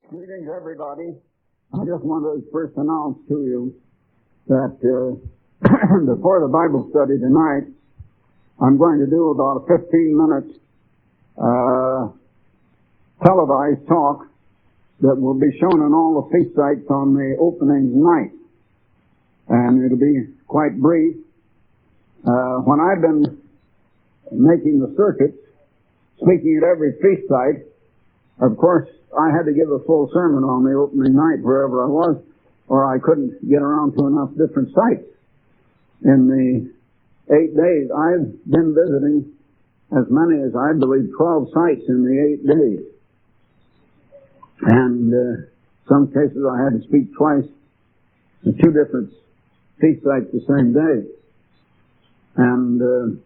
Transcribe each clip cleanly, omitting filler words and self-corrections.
Greetings, everybody. I just wanted to first announce to you that before the Bible study tonight, I'm going to do about a 15-minute televised talk that will be shown on all the feast sites on the opening night. And it'll be quite brief. When I've been making the circuits, speaking at every feast site, of course, I had to give a full sermon on the opening night wherever I was, or I couldn't get around to enough different sites. In the 8 days, I've been visiting as many as, I believe, 12 sites in the 8 days. And some cases I had to speak twice at 2 different feast sites the same day. And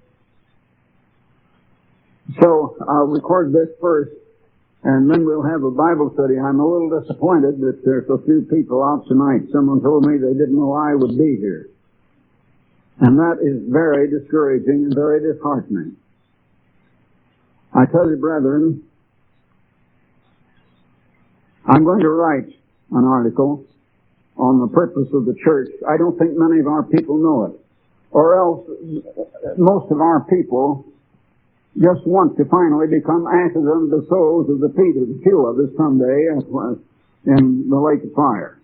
so I'll record this first, and then we'll have a Bible study. I'm a little disappointed that there's a few people out tonight. Someone told me they didn't know I would be here. And that is very discouraging and very disheartening. I tell you, brethren, I'm going to write an article on the purpose of the church. I don't think many of our people know it. Or else, most of our people just want to finally become ashes under the soles of the feet of the few of us someday in the lake of fire.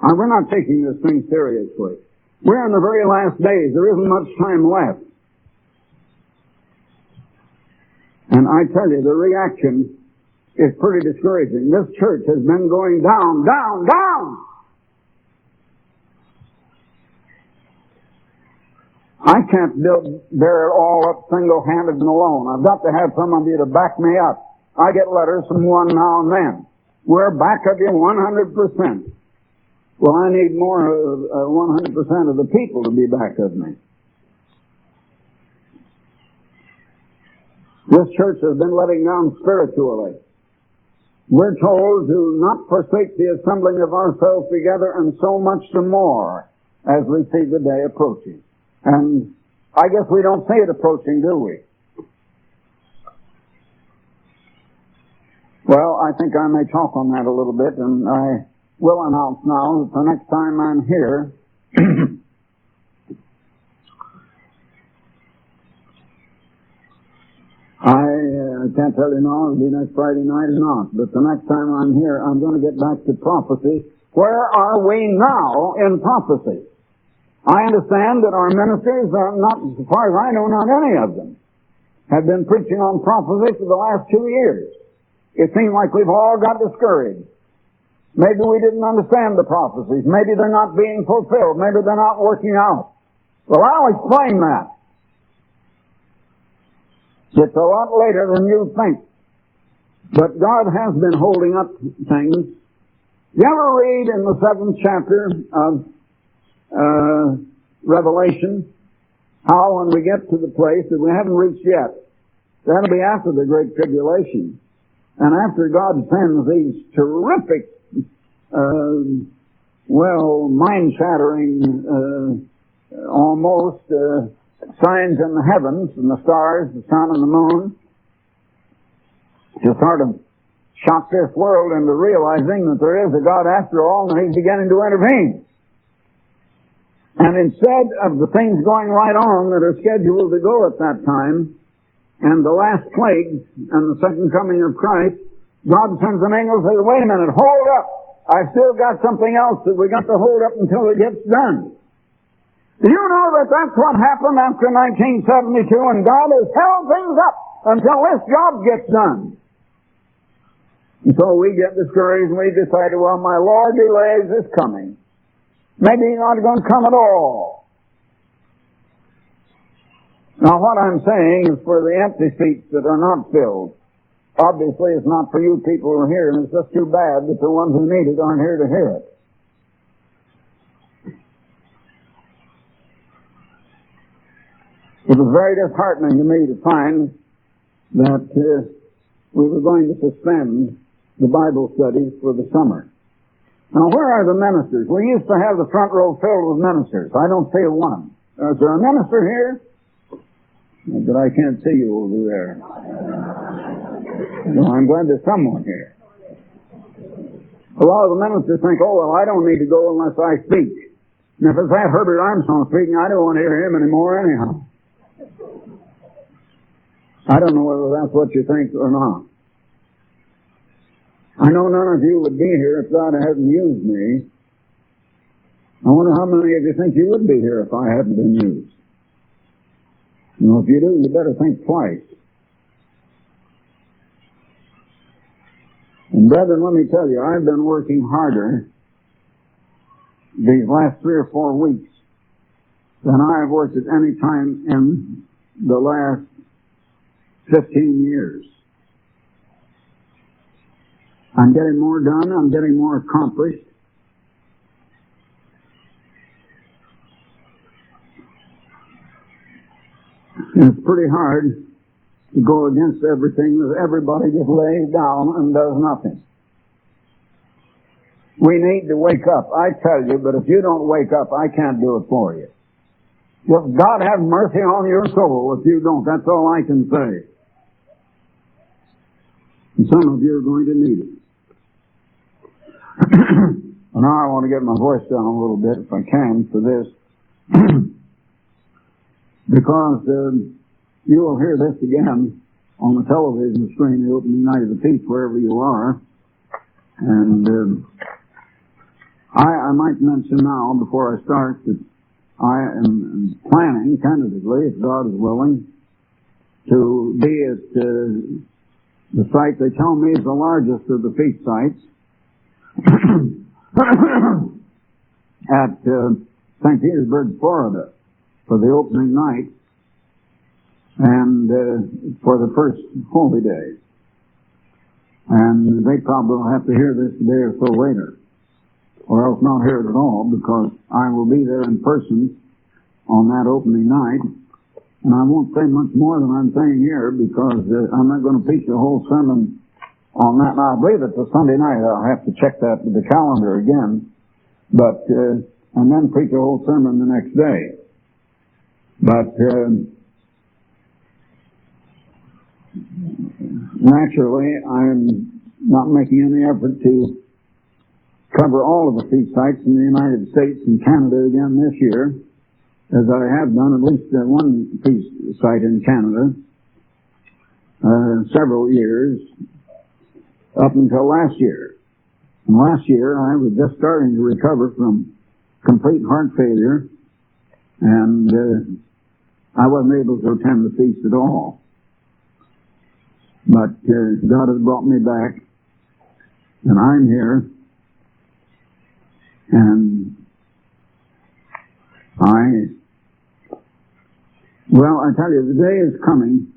We're not taking this thing seriously. We're in the very last days. There isn't much time left. And I tell you, the reaction is pretty discouraging. This church has been going down, down, down. I can't bear it all up single-handed and alone. I've got to have some of you to back me up. I get letters from one now and then. We're back of you 100%. Well, I need more 100% of the people to be back of me. This church has been letting down spiritually. We're told to not forsake the assembling of ourselves together, and so much the more as we see the day approaching. And I guess we don't see it approaching, do we? Well, I think I may talk on that a little bit, and I will announce now that the next time I'm here, I can't tell you now, it'll be next Friday night or not, but the next time I'm here, I'm going to get back to prophecy. Where are we now in prophecy? I understand that our ministers are not, as far as I know, not any of them, have been preaching on prophecy for the last 2 years. It seems like we've all got discouraged. Maybe we didn't understand the prophecies. Maybe they're not being fulfilled. Maybe they're not working out. Well, I'll explain that. It's a lot later than you think. But God has been holding up things. You ever read in the 7th chapter of Revelation, how when we get to the place that we haven't reached yet, that'll be after the Great Tribulation, and after God sends these terrific, mind-shattering, almost signs in the heavens, and the stars, the sun, and the moon, to sort of shock this world into realizing that there is a God after all, and He's beginning to intervene. And instead of the things going right on that are scheduled to go at that time, and the last plague, and the second coming of Christ, God sends an angel and says, wait a minute, hold up. I've still got something else that we got to hold up until it gets done. Do you know that that's what happened after 1972, and God has held things up until this job gets done? And so we get discouraged and we decide, well, my Lord delays is coming. Maybe He's not going to come at all. Now, what I'm saying is for the empty seats that are not filled. Obviously, it's not for you people who are here, and it's just too bad that the ones who need it aren't here to hear it. It was very disheartening to me to find that we were going to suspend the Bible studies for the summer. Now, where are the ministers? We used to have the front row filled with ministers. I don't see one. Is there a minister here? But I can't see you over there. No, I'm glad there's someone here. A lot of the ministers think, oh, well, I don't need to go unless I speak. And if it's that Herbert Armstrong speaking, I don't want to hear him anymore anyhow. I don't know whether that's what you think or not. I know none of you would be here if God hadn't used me. I wonder how many of you think you would be here if I hadn't been used. You know, if you do, you better think twice. And brethren, let me tell you, I've been working harder these last 3 or 4 weeks than I have worked at any time in the last 15 years. I'm getting more done. I'm getting more accomplished. And it's pretty hard to go against everything that everybody just lays down and does nothing. We need to wake up, I tell you, but if you don't wake up, I can't do it for you. Just God have mercy on your soul if you don't. That's all I can say. And some of you are going to need it. Well, now I want to get my voice down a little bit, if I can, for this. Because you will hear this again on the television screen, the opening night of the feast, wherever you are. And I might mention now, before I start, that I am planning, tentatively, if God is willing, to be at the site they tell me is the largest of the feast sites at St. Petersburg, Florida, for the opening night and for the first holy days. And they probably will have to hear this a day or so later, or else not hear it at all, because I will be there in person on that opening night. And I won't say much more than I'm saying here, because I'm not going to preach the whole sermon on that. Now, I believe it's a Sunday night. I'll have to check that with the calendar again. But, and then preach the whole sermon the next day. But, naturally, I'm not making any effort to cover all of the feast sites in the United States and Canada again this year, as I have done at least one feast site in Canada several years, up until last year. And last year I was just starting to recover from complete heart failure, and I wasn't able to attend the feast at all. But God has brought me back, and I'm here, and well, I tell you, the day is coming,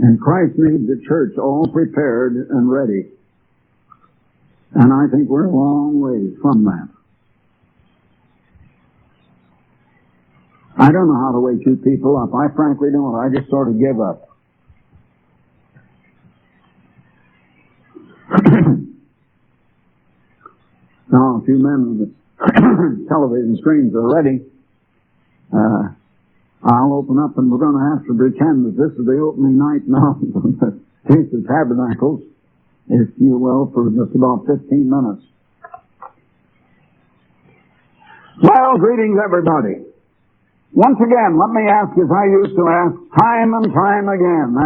and Christ needs the church all prepared and ready. And I think we're a long ways from that. I don't know how to wake you people up. I frankly don't. I just sort of give up. Now, a few men with the television screens are ready. I'll open up, and we're going to have to pretend that this is the opening night now of the Feast of Tabernacles, if you will, for just about 15 minutes. Well, greetings, everybody. Once again, let me ask, as I used to ask time and time again,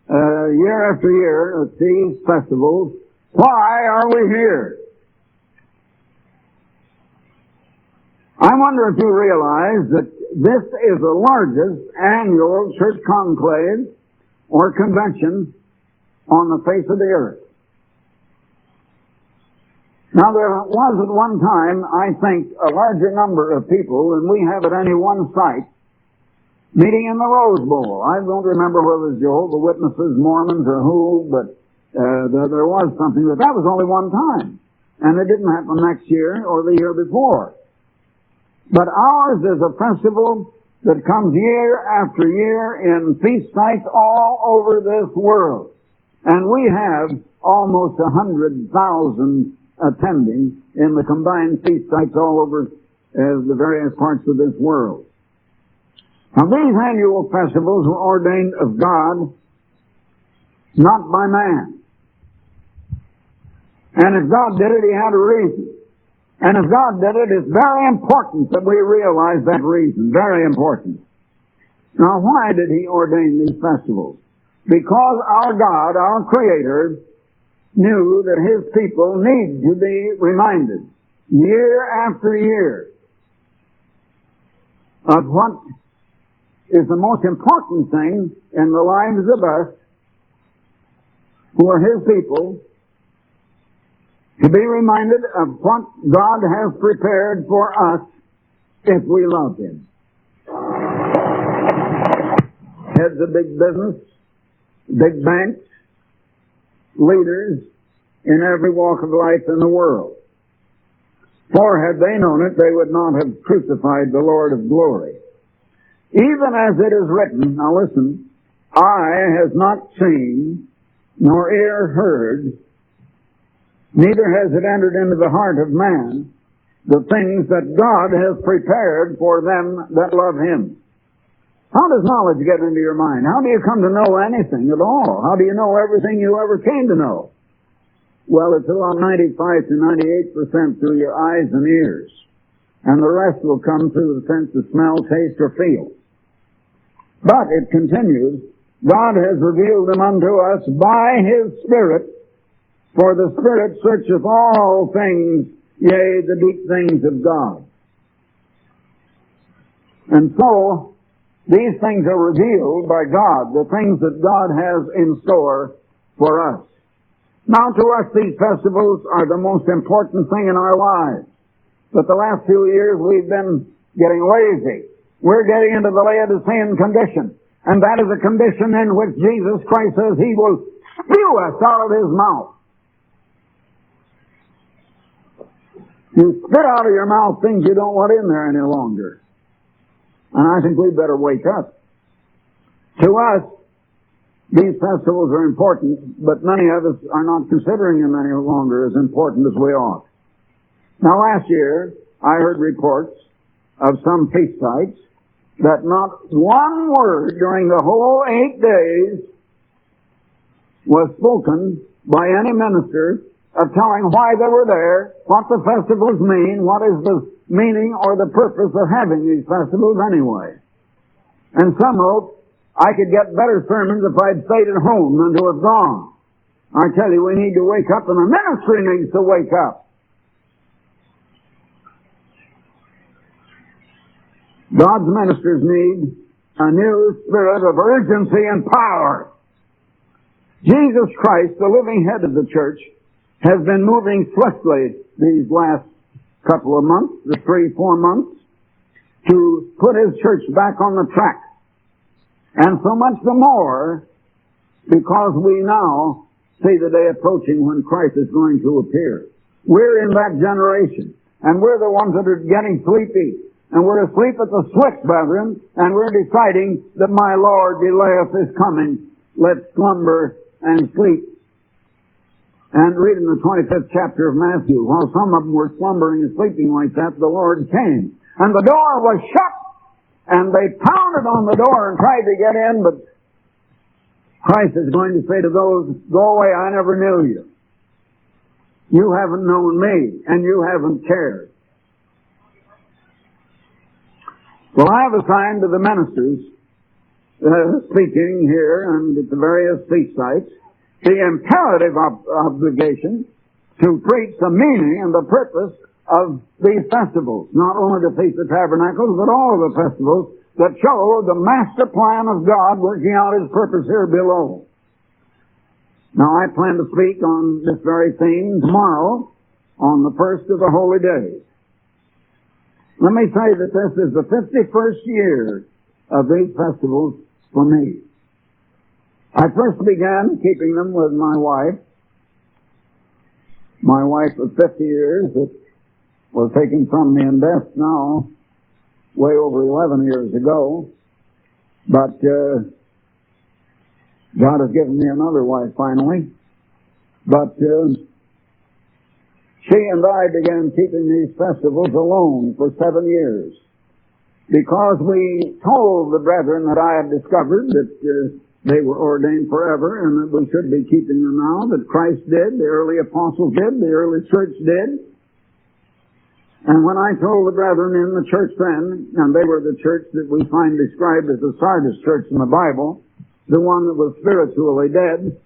year after year at these festivals, why are we here? I wonder if you realize that this is the largest annual church conclave or convention on the face of the earth. Now, there was at one time, I think, a larger number of people than we have at any one site meeting in the Rose Bowl. I don't remember whether it was Jehovah's Witnesses, Mormons, or who, but there was something, but that was only one time. And it didn't happen next year or the year before. But ours is a festival that comes year after year in feast sites all over this world. And we have almost 100,000 attending in the combined feast sites all over the various parts of this world. Now, these annual festivals were ordained of God, not by man. And if God did it, He had a reason. And if God did it, it's very important that we realize that reason. Very important. Now, why did He ordain these festivals? Because our God, our Creator, knew that His people need to be reminded year after year of what is the most important thing in the lives of us who are His people, to be reminded of what God has prepared for us if we love Him. Heads of big business, big banks, leaders in every walk of life in the world. For had they known it, they would not have crucified the Lord of glory. Even as it is written, now listen, eye has not seen, nor ear heard, neither has it entered into the heart of man, the things that God has prepared for them that love Him. How does knowledge get into your mind? How do you come to know anything at all? How do you know everything you ever came to know? Well, it's about 95 to 98% through your eyes and ears. And the rest will come through the sense of smell, taste, or feel. But it continues, God has revealed them unto us by His Spirit, for the Spirit searcheth all things, yea, the deep things of God. And so, these things are revealed by God, the things that God has in store for us. Now to us, these festivals are the most important thing in our lives. But the last few years, we've been getting lazy. We're getting into the Laodicean condition. And that is a condition in which Jesus Christ says He will spew us out of His mouth. You spit out of your mouth things you don't want in there any longer. And I think we better wake up. To us, these festivals are important, but many of us are not considering them any longer as important as we ought. Now last year, I heard reports of some feast sites that not one word during the whole 8 days was spoken by any minister of telling why they were there, what the festivals mean, what is the meaning or the purpose of having these festivals anyway. And some wrote, I could get better sermons if I'd stayed at home than to have gone. I tell you, we need to wake up, and the ministry needs to wake up. God's ministers need a new spirit of urgency and power. Jesus Christ, the living head of the church, has been moving swiftly these last couple of months, the 3-4 months, to put His church back on the track. And so much the more because we now see the day approaching when Christ is going to appear. We're in that generation, and we're the ones that are getting sleepy. And we're asleep at the switch, brethren, and we're deciding that my Lord delayeth His coming. Let's slumber and sleep. And reading the 25th chapter of Matthew, while some of them were slumbering and sleeping like that, the Lord came. And the door was shut, and they pounded on the door and tried to get in, but Christ is going to say to those, go away, I never knew you. You haven't known me, and you haven't cared. Well, I have assigned to the ministers speaking here and at the various feast sites the imperative obligation to preach the meaning and the purpose of these festivals. Not only the Feast of Tabernacles, but all of the festivals that show the master plan of God working out His purpose here below. Now, I plan to speak on this very theme tomorrow on the first of the holy days. Let me say that this is the 51st year of these festivals for me. I first began keeping them with my wife. My wife of 50 years that was taken from me in death now, way over 11 years ago. But God has given me another wife finally. But she and I began keeping these festivals alone for 7 years because we told the brethren that I had discovered that they were ordained forever and that we should be keeping them now, that Christ did, the early apostles did, the early church did. And when I told the brethren in the church then, and they were the church that we find described as the Sardis church in the Bible, the one that was spiritually dead,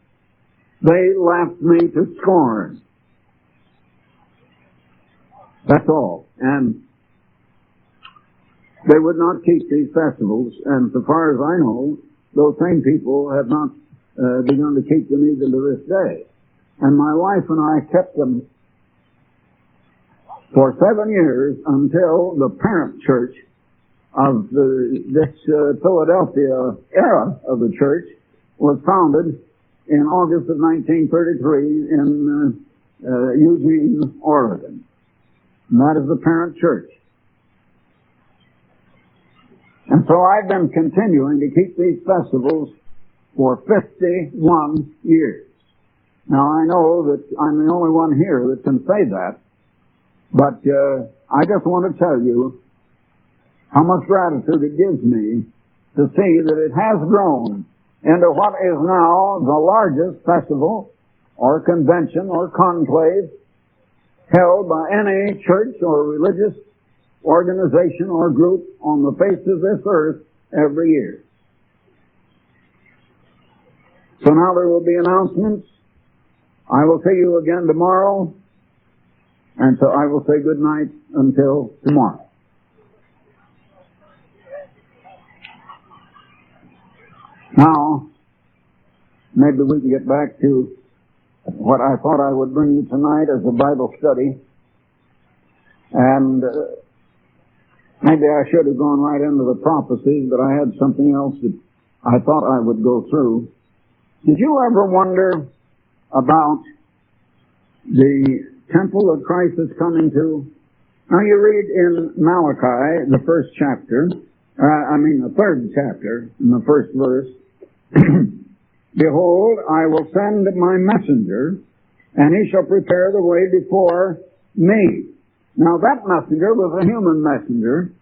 they laughed me to scorn. That's all. And they would not keep these festivals, and so far as I know, those same people have not begun to keep them even to this day. And my wife and I kept them for 7 years until the parent church of this Philadelphia era of the church was founded in August of 1933 in Eugene, Oregon. And that is the parent church. And so I've been continuing to keep these festivals for 51 years. Now I know that I'm the only one here that can say that, but I just want to tell you how much gratitude it gives me to see that it has grown into what is now the largest festival or convention or conclave held by any church or religious organization or group on the face of this earth every year. So now there will be announcements. I will see you again tomorrow, and so I will say good night until tomorrow. Now, maybe we can get back to what I thought I would bring you tonight as a Bible study. And maybe I should have gone right into the prophecies, but I had something else that I thought I would go through. Did you ever wonder about the temple that Christ is coming to? Now you read in Malachi, the first chapter, the third chapter, in the first verse, Behold, I will send my messenger, and he shall prepare the way before me. Now that messenger was a human messenger,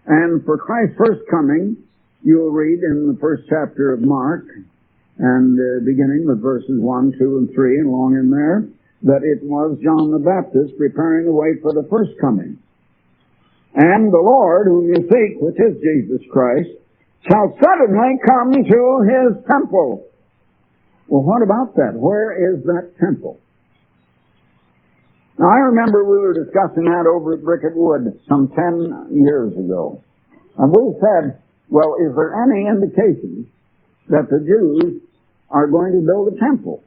and for Christ's first coming, you'll read in the first chapter of Mark, and beginning with verses 1, 2, and 3, and along in there, that it was John the Baptist preparing the way for the first coming. And the Lord, whom you seek, which is Jesus Christ, shall suddenly come to his temple. Well, what about that? Where is that temple? Now, I remember we were discussing that over at Bricket Wood some 10 years ago. And we said, well, is there any indication that the Jews are going to build a temple?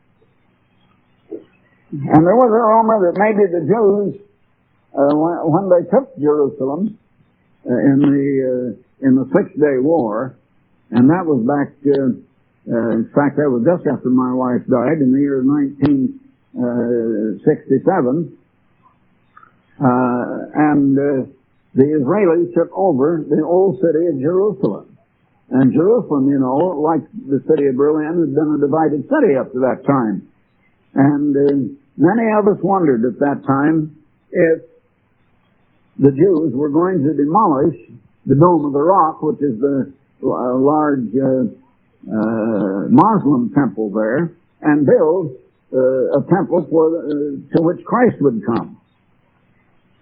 And there was a rumor that maybe the Jews, when they took Jerusalem in the 6-Day War, and that was back, in fact, that was just after my wife died in the year 1967, and the Israelis took over the old city of Jerusalem. And Jerusalem, you know, like the city of Berlin, had been a divided city up to that time. And many of us wondered at that time if the Jews were going to demolish the Dome of the Rock, which is the large Muslim temple there, and build a temple to which Christ would come.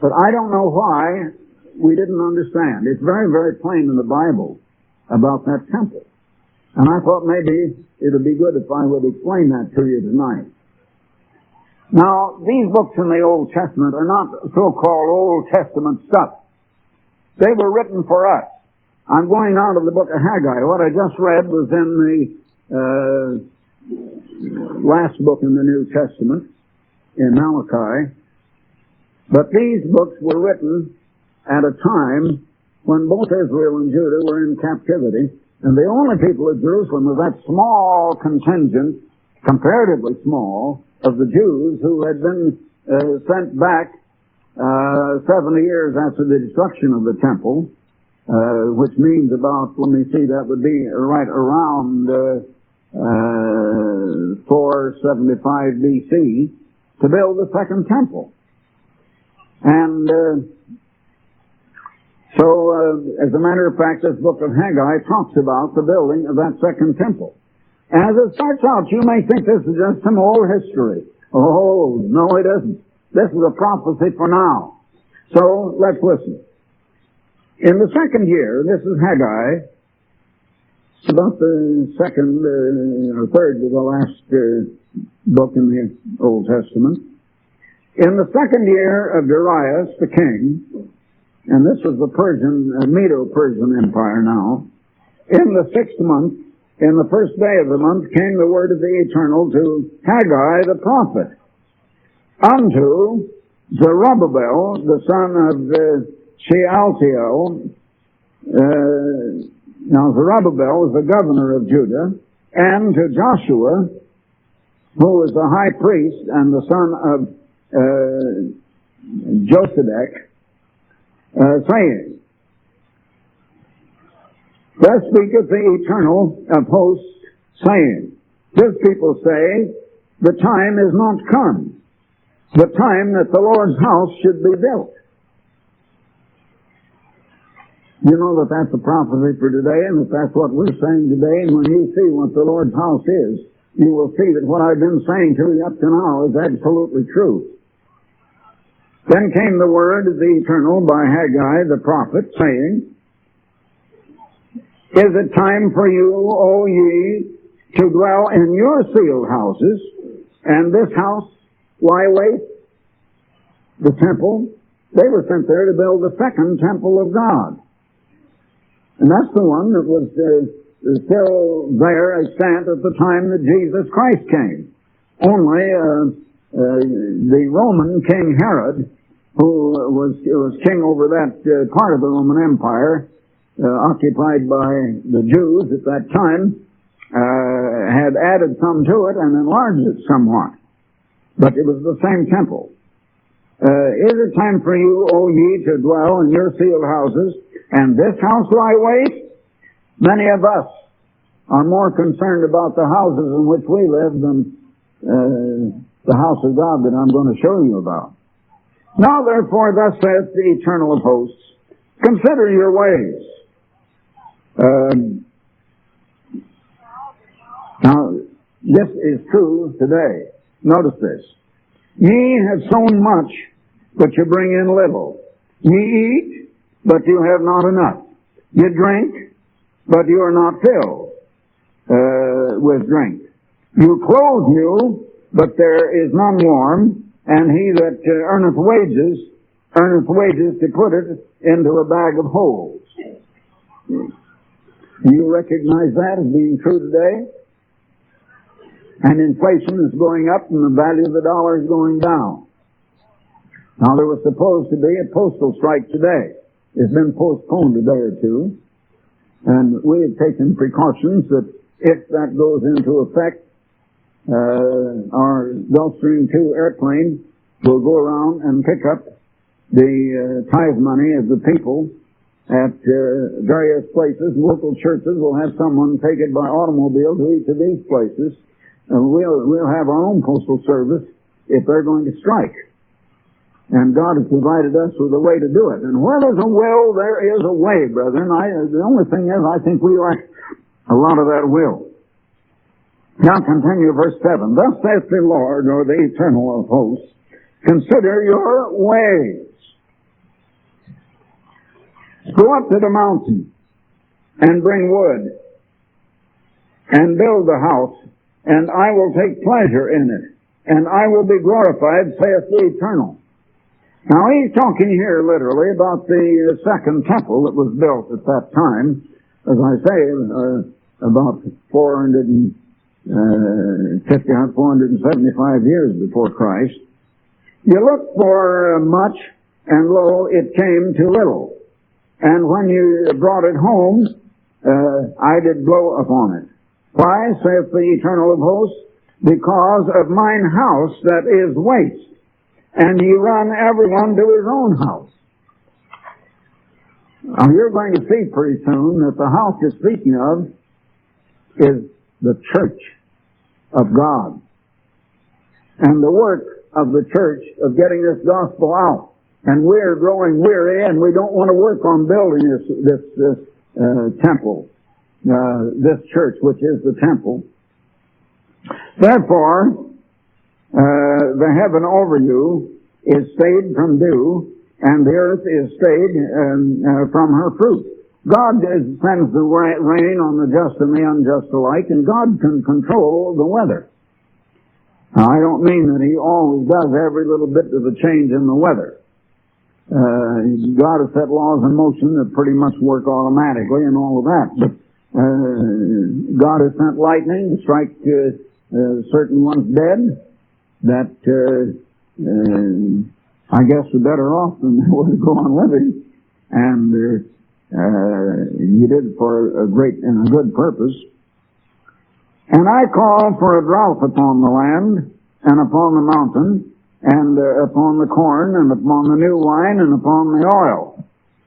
But I don't know why we didn't understand. It's very, very plain in the Bible about that temple. And I thought maybe it would be good if I would explain that to you tonight. Now, these books in the Old Testament are not so-called Old Testament stuff. They were written for us. I'm going out of the book of Haggai. What I just read was in the last book in the New Testament, in Malachi. But these books were written at a time when both Israel and Judah were in captivity, and the only people of Jerusalem was that small contingent, comparatively small, of the Jews who had been sent back 70 years after the destruction of the temple, which means about, let me see, that would be right around 475 BC, to build the second temple. And so, as a matter of fact, this book of Haggai talks about the building of that second temple. As it starts out, you may think this is just some old history. Oh, no, it isn't. This is a prophecy for now. So, let's listen. In the second year, this is Haggai, it's about the second or third of the last book in the Old Testament. In the second year of Darius the king, and this was the Medo-Persian Empire now, in the 6th month, in the first day of the month, came the word of the Eternal to Haggai the prophet, unto Zerubbabel, the son of Shealtiel. Now Zerubbabel was the governor of Judah, and to Joshua, who was the high priest and the son of Josedek, saying, Thus speaketh the Eternal of hosts, saying, His people say, the time is not come, the time that the Lord's house should be built. You know that that's a prophecy for today, and that that's what we're saying today, and when you see what the Lord's house is, you will see that what I've been saying to you up to now is absolutely true. Then came the word of the Eternal by Haggai the prophet, saying, Is it time for you, O ye, to dwell in your sealed houses, and this house lie waste? The temple, they were sent there to build the second temple of God. And that's the one that was still there extant at the time that Jesus Christ came. Only the Roman King Herod, who was king over that part of the Roman Empire, occupied by the Jews at that time, had added some to it and enlarged it somewhat. But it was the same temple. Is it time for you, O ye, to dwell in your sealed houses, and this house lie waste? Many of us are more concerned about the houses in which we live than the house of God that I'm going to show you about. Now therefore, thus saith the Eternal of hosts, consider your ways. Now, this is true today. Notice this. Ye have sown much, but you bring in little. Ye eat, but you have not enough. You drink, but you are not filled with drink. You clothe you, but there is none warm, and he that earneth wages to put it into a bag of holes. Do you recognize that as being true today? And inflation is going up and the value of the dollar is going down. Now there was supposed to be a postal strike today. It's been postponed a day or two. And we have taken precautions that if that goes into effect, our Gulfstream 2 airplane will go around and pick up the tithe money of the people at various places. Local churches will have someone take it by automobile to each of these places. And we'll have our own postal service if they're going to strike. And God has provided us with a way to do it. And where there's a will, there is a way, brethren. The only thing is, I think we lack a lot of that will. Now continue verse 7. Thus saith the Lord, or the Eternal of hosts, consider your ways. Go up to the mountain and bring wood and build the house, and I will take pleasure in it, and I will be glorified, saith the Eternal. Now he's talking here literally about the second temple that was built at that time, as I say, about 475 years before Christ. You look for much, and lo, it came to little. And when you brought it home, I did blow upon it. Why, saith the Eternal of hosts? Because of mine house that is waste, and ye run everyone to his own house. Now you're going to see pretty soon that the house you're speaking of is the church of God. And the work of the church of getting this gospel out. And we're growing weary, and we don't want to work on building this temple, this church, which is the temple. Therefore, the heaven over you is stayed from dew, and the earth is stayed from her fruit. God sends the rain on the just and the unjust alike, and God can control the weather. Now, I don't mean that He always does every little bit of the change in the weather. God has set laws in motion that pretty much work automatically and all of that. But God has sent lightning to strike certain ones dead that I guess are better off than they were to go on living. And He did it for a great and a good purpose. And I call for a drought upon the land and upon the mountain, and upon the corn, and upon the new wine, and upon the oil,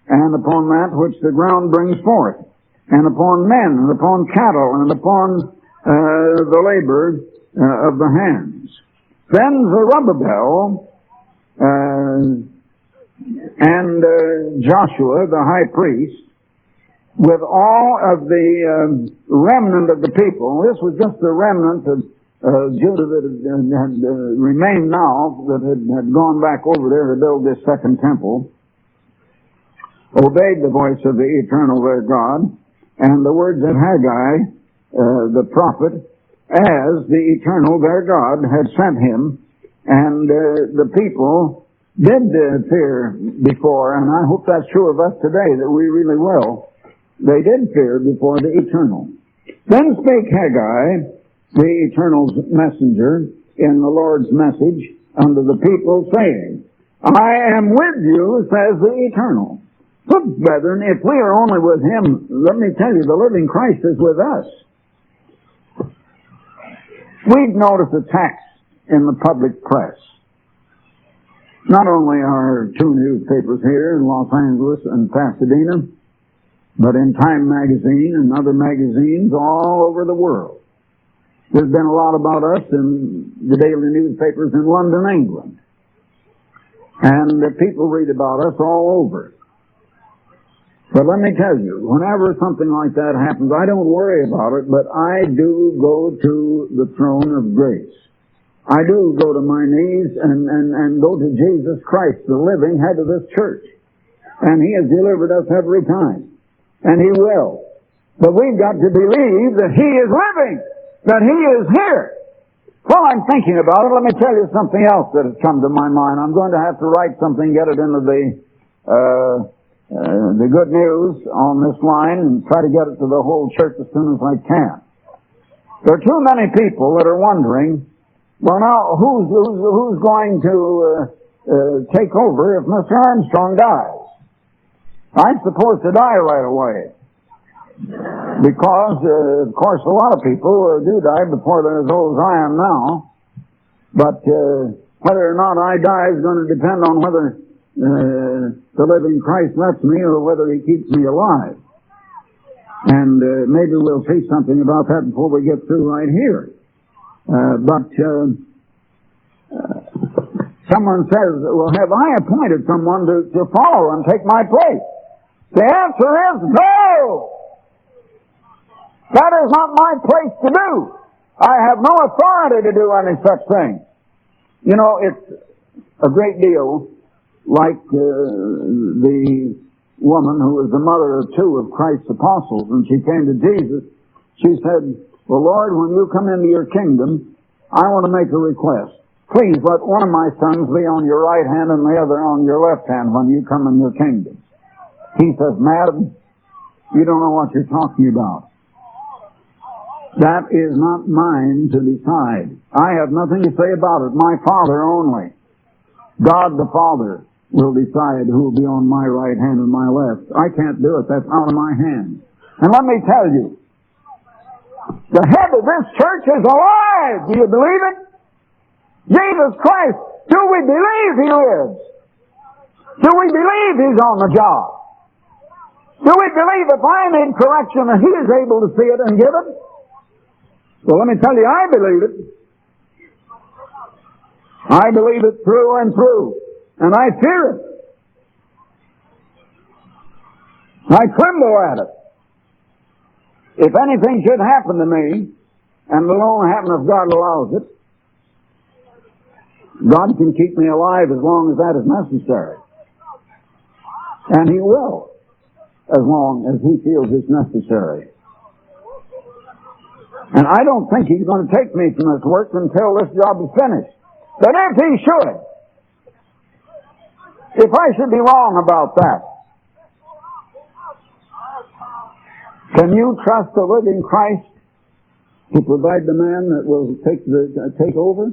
and upon that which the ground brings forth, and upon men, and upon cattle, and upon the labor of the hands. Then Zerubbabel and Joshua, the high priest, with all of the remnant of the people. This was just the remnant of Judah that had remained now, that had gone back over there to build this second temple, obeyed the voice of the eternal their God, and the words of Haggai, the prophet, as the eternal their God had sent him. And the people did fear before, and I hope that's true of us today, that we really will. They did fear before the eternal. Then spake Haggai, the eternal's messenger, in the Lord's message unto the people, saying, I am with you, says the eternal. Look, brethren, if we are only with Him, let me tell you, the living Christ is with us. We've noticed attacks in the public press. Not only our two newspapers here in Los Angeles and Pasadena, but in Time magazine and other magazines all over the world. There's been a lot about us in the daily newspapers in London, England. And people read about us all over. But let me tell you, whenever something like that happens, I don't worry about it, but I do go to the throne of grace. I do go to my knees and go to Jesus Christ, the living head of this church. And He has delivered us every time. And He will. But we've got to believe that He is living, that He is here. While I'm thinking about it, let me tell you something else that has come to my mind. I'm going to have to write something, get it into the good news on this line, and try to get it to the whole church as soon as I can. There are too many people that are wondering, well, now, who's going to take over if Mr. Armstrong dies? I'm supposed to die right away. Because, of course, a lot of people do die before they're as old as I am now. But whether or not I die is going to depend on whether the living Christ lets me or whether He keeps me alive. And maybe we'll see something about that before we get through right here. But someone says, well, have I appointed someone to follow and take my place? The answer is no! That is not my place to do. I have no authority to do any such thing. You know, it's a great deal like the woman who was the mother of two of Christ's apostles, and she came to Jesus. She said, well, Lord, when you come into your kingdom, I want to make a request. Please let one of my sons be on your right hand and the other on your left hand when you come in your kingdom. He says, Madam, you don't know what you're talking about. That is not mine to decide. I have nothing to say about it. My Father only. God the Father will decide who will be on my right hand and my left. I can't do it. That's out of my hands. And let me tell you, the head of this church is alive. Do you believe it? Jesus Christ. Do we believe He lives? Do we believe He's on the job? Do we believe if I need correction that He is able to see it and give it? Well, let me tell you, I believe it. I believe it through and through. And I fear it. I tremble at it. If anything should happen to me, and alone happen if God allows it. God can keep me alive as long as that is necessary. And He will, as long as He feels it's necessary. And I don't think He's going to take me from this work until this job is finished. But if He should, if I should be wrong about that, can you trust the living Christ to provide the man that will take over?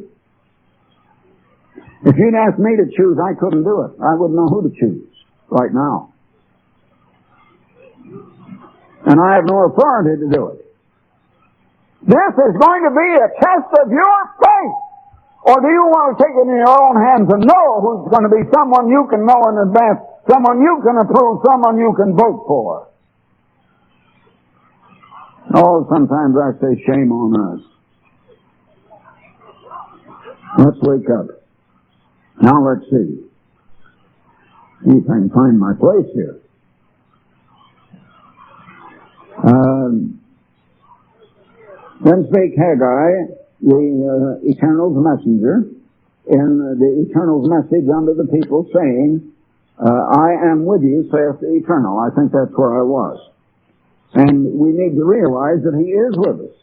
If you'd asked me to choose, I couldn't do it. I wouldn't know who to choose right now. And I have no authority to do it. This is going to be a test of your faith. Or do you want to take it in your own hands and know who's going to be someone you can know in advance, someone you can approve, someone you can vote for? Oh, sometimes I say shame on us. Let's wake up. Now let's see. See if I can find my place here. Then spake Haggai, the Eternal's messenger, in the Eternal's message unto the people, saying, I am with you, saith the Eternal. I think that's where I was. And we need to realize that He is with us.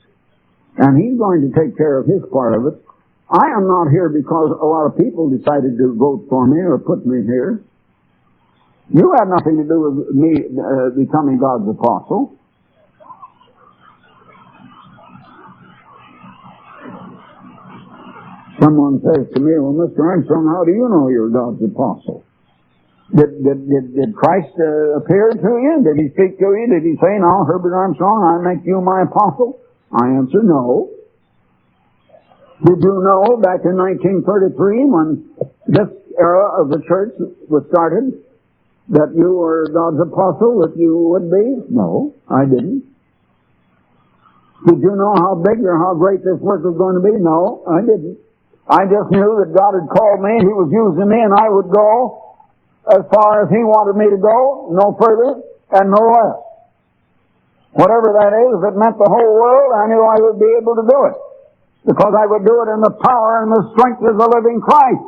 And He's going to take care of His part of it. I am not here because a lot of people decided to vote for me or put me here. You have nothing to do with me becoming God's apostle. Someone says to me, well, Mr. Armstrong, how do you know you're God's apostle? Did Christ appear to you? Did He speak to you? Did He say, now, Herbert Armstrong, I make you my apostle? I answer, no. Did you know back in 1933 when this era of the church was started that you were God's apostle, that you would be? No, I didn't. Did you know how big or how great this work was going to be? No, I didn't. I just knew that God had called me, He was using me, and I would go as far as He wanted me to go, no further and no less. Whatever that is, if it meant the whole world, I knew I would be able to do it. Because I would do it in the power and the strength of the living Christ.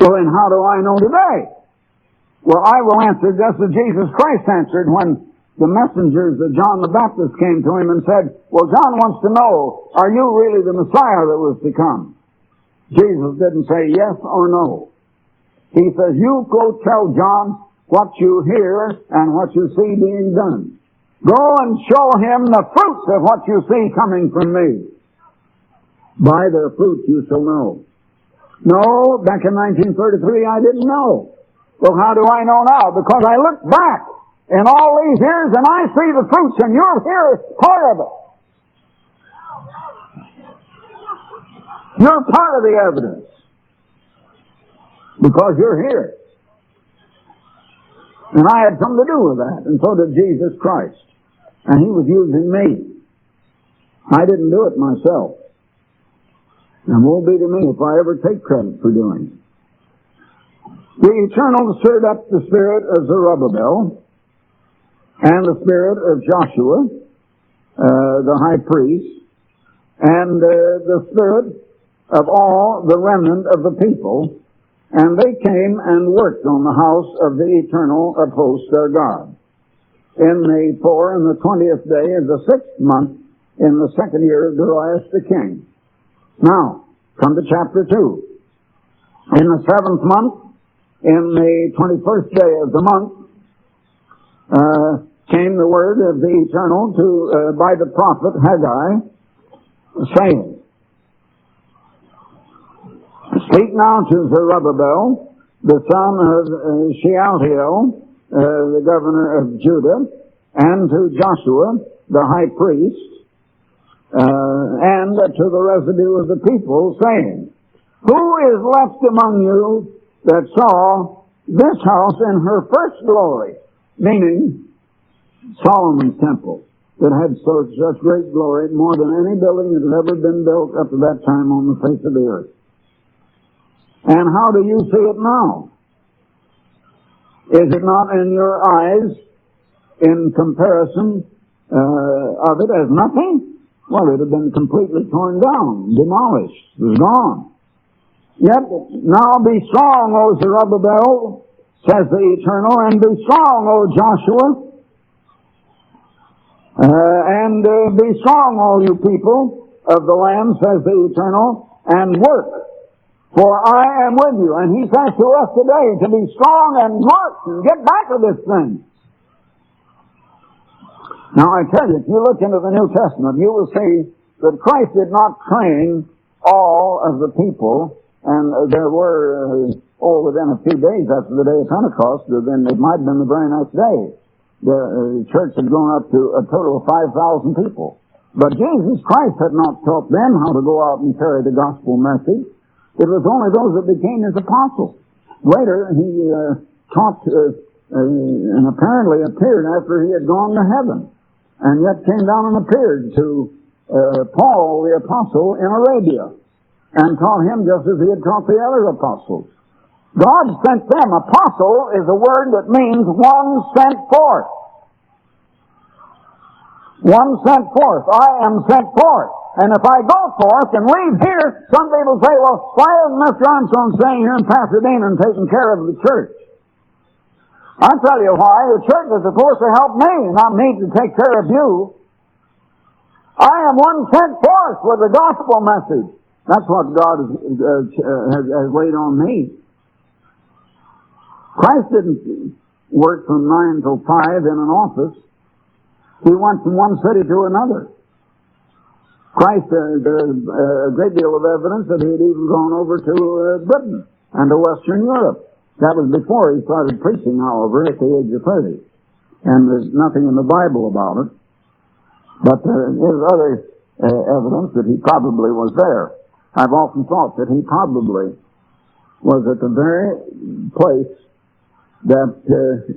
So then how do I know today? Well, I will answer just as Jesus Christ answered when the messengers of John the Baptist came to Him and said, well, John wants to know, are you really the Messiah that was to come? Jesus didn't say yes or no. He says, you go tell John what you hear and what you see being done. Go and show him the fruits of what you see coming from me. By their fruits you shall know. No, back in 1933 I didn't know. Well, how do I know now? Because I look back in all these years and I see the fruits, and you're here part of it. You're part of the evidence. Because you're here. And I had something to do with that, and so did Jesus Christ. And He was using me. I didn't do it myself. And woe be to me if I ever take credit for doing it. The Eternal stirred up the spirit of Zerubbabel and the spirit of Joshua, the high priest, and the spirit of all the remnant of the people, and they came and worked on the house of the Eternal of hosts their God. In the 20th day of the 6th month, in the 2nd year of Darius the king. Now, come to chapter 2. In the 7th month, in the 21st day of the month, came the word of the Eternal by the prophet Haggai, saying, speak now to Zerubbabel, the son of Shealtiel, the governor of Judah, and to Joshua, the high priest, and to the residue of the people, saying, who is left among you that saw this house in her first glory? Meaning, Solomon's temple, that had such great glory, more than any building that had ever been built up to that time on the face of the earth. And how do you see it now? Is it not in your eyes in comparison of it as nothing? Well, it had been completely torn down, demolished, it was gone. Yet, now be strong, O Zerubbabel, says the Eternal, and be strong, O Joshua, and be strong, all you people of the land, says the Eternal, and work, for I am with you. And he says to us today to be strong and work and get back to this thing. Now I tell you, if you look into the New Testament, you will see that Christ did not train all of the people, and there were, within a few days after the day of Pentecost, then it might have been the very next day, the church had grown up to a total of 5,000 people. But Jesus Christ had not taught them how to go out and carry the gospel message. It was only those that became his apostles. Later, he taught and apparently appeared after he had gone to heaven, and yet came down and appeared to Paul the apostle in Arabia, and taught him just as he had taught the other apostles. God sent them. Apostle is a word that means one sent forth. One sent forth. I am sent forth. And if I go forth and leave here, some people say, well, why isn't Mr. Armstrong staying here in Pasadena and taking care of the church? I'll tell you why. The church is supposed to help me, not me to take care of you. I am one sent forth with the gospel message. That's what God has laid on me. Christ didn't work from 9 till 5 in an office. He went from one city to another. Christ, there's a great deal of evidence that he had even gone over to Britain and to Western Europe. That was before he started preaching, however, at the age of 30. And there's nothing in the Bible about it. But there's other evidence that he probably was there. I've often thought that he probably was at the very place that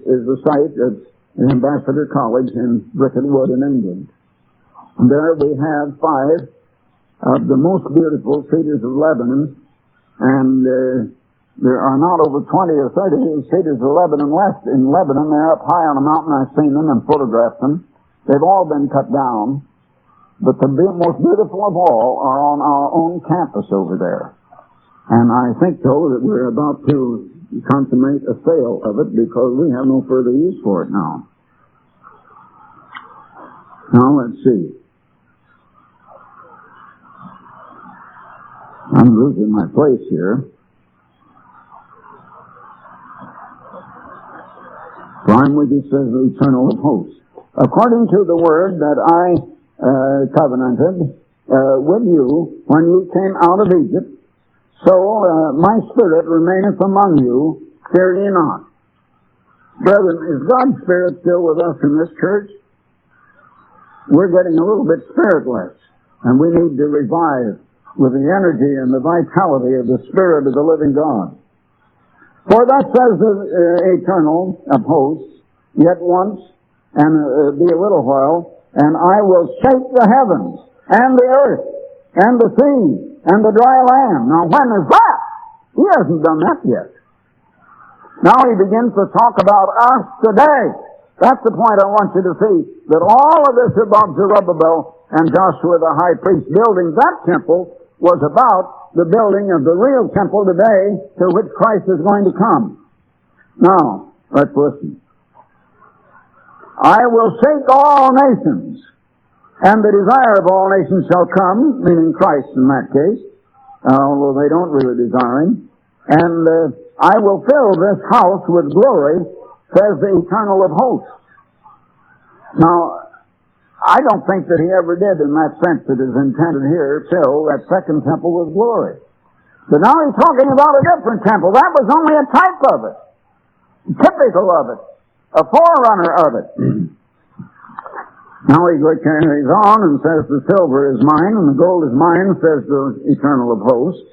is the site of the Ambassador College in Bricket Wood in England. And there we have 5 of the most beautiful cedars of Lebanon, and there are not over 20 or 30 cedars of Lebanon left in Lebanon. They're up high on a mountain. I've seen them and photographed them. They've all been cut down, but the most beautiful of all are on our own campus over there. And I think, though, that we're about to consummate a sale of it because we have no further use for it now. Now, let's see. I'm losing my place here. For I'm with you, says the Eternal of hosts. According to the word that I covenanted with you when you came out of Egypt, so my spirit remaineth among you, fear ye not. Brethren, is God's Spirit still with us in this church? We're getting a little bit spiritless, and we need to revive with the energy and the vitality of the Spirit of the living God. For thus says the Eternal of hosts, yet once, and be a little while, and I will shake the heavens, and the earth, and the sea, and the dry land. Now when is that? He hasn't done that yet. Now he begins to talk about us today. That's the point I want you to see, that all of this about Zerubbabel and Joshua the high priest building that temple was about the building of the real temple today to which Christ is going to come. Now, let's listen. I will shake all nations, and the desire of all nations shall come, meaning Christ in that case, although they don't really desire him. And I will fill this house with glory, says the Eternal of hosts. Now, I don't think that he ever did in that sense that is intended here fill that second temple with glory. But now he's talking about a different temple. That was only a type of it, typical of it, a forerunner of it. Now he carries on and says the silver is mine and the gold is mine, says the Eternal of hosts.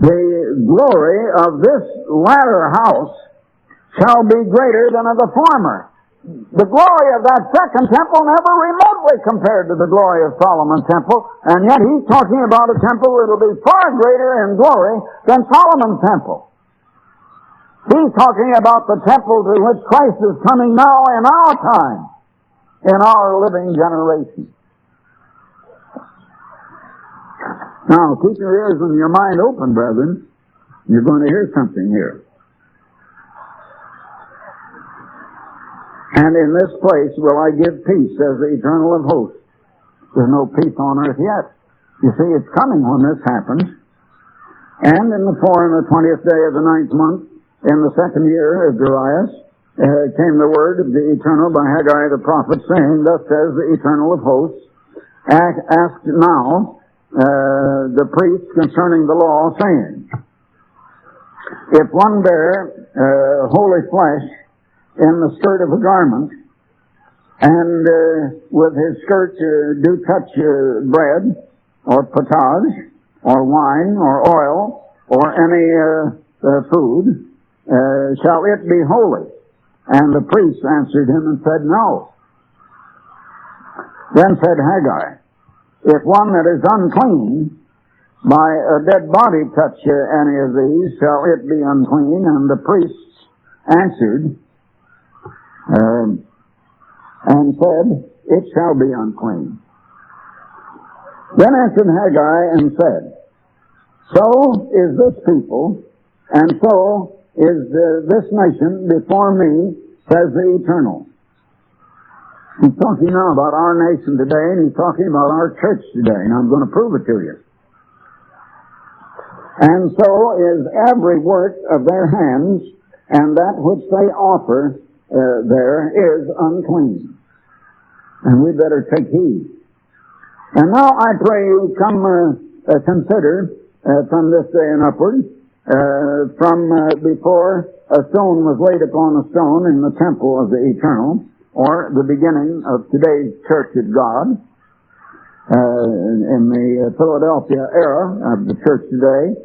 The glory of this latter house shall be greater than of the former. The glory of that second temple never remotely compared to the glory of Solomon's temple, and yet he's talking about a temple that will be far greater in glory than Solomon's temple. He's talking about the temple to which Christ is coming now in our time, in our living generation. Now, keep your ears and your mind open, brethren. You're going to hear something here. And in this place will I give peace, says the Eternal of hosts. There's no peace on earth yet. You see, it's coming when this happens. And in the 20th day of the 9th month, in the 2nd year of Darius, came the word of the Eternal by Haggai the prophet, saying, Thus says the Eternal of hosts, ask now the priests concerning the law, saying, If one bear holy flesh in the skirt of a garment, and with his skirt do touch bread, or potage, or wine, or oil, or any food, shall it be holy? And the priest answered him and said, No. Then said Haggai, If one that is unclean by a dead body touch any of these, shall it be unclean? And the priests answered and said, It shall be unclean. Then answered Haggai and said, So is this people, and so is this nation before me, says the Eternal. He's talking now about our nation today, and he's talking about our church today, and I'm going to prove it to you. And so is every work of their hands, and that which they offer there is unclean. And we better take heed. And now I pray you come consider from this day and upward, from before a stone was laid upon a stone in the temple of the Eternal, or the beginning of today's Church of God, in the Philadelphia era of the church today,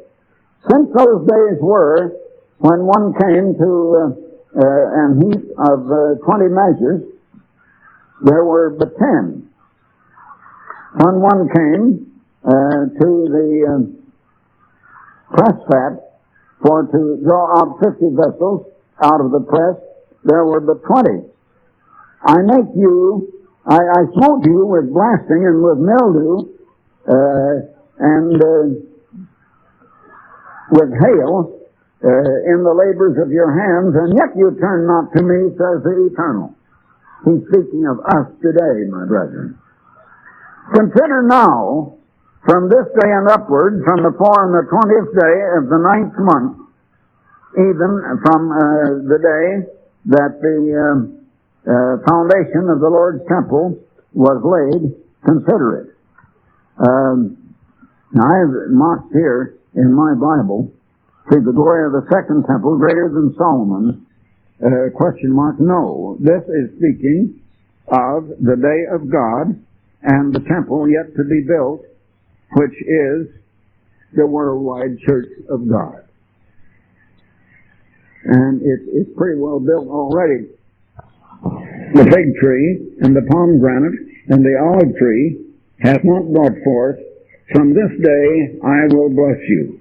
since those days were when one came to an heap of 20 measures, there were but 10. When one came to the press fat for to draw out 50 vessels out of the press, there were but 20. I smote you with blasting and with mildew, and with hail in the labors of your hands, and yet you turn not to me, says the Eternal. He's speaking of us today, my brethren. Consider now, from this day and upward, from the 20th day of the 9th month, even from the day that the foundation of the Lord's temple was laid, consider it. Now I've marked here in my Bible, see the glory of the second temple greater than Solomon's, question mark, no. This is speaking of the day of God and the temple yet to be built, which is the worldwide church of God. And it's pretty well built already. The fig tree and the pomegranate and the olive tree hath not brought forth. From this day I will bless you.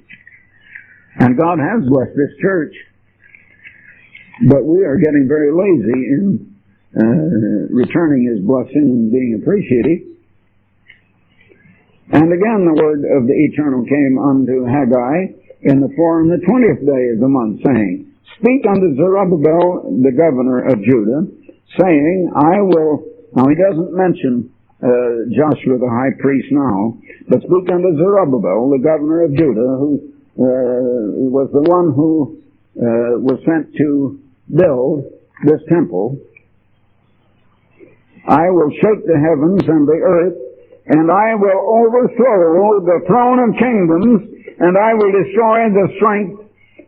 And God has blessed this church. But we are getting very lazy in returning His blessing and being appreciative. And again the word of the Eternal came unto Haggai in the 20th day of the month, saying, Speak unto Zerubbabel, the governor of Judah, saying, I will... Now he doesn't mention Joshua the high priest now, but speak unto Zerubbabel, the governor of Judah, who was the one who was sent to build this temple. I will shake the heavens and the earth, and I will overthrow the throne of kingdoms, and I will destroy the strength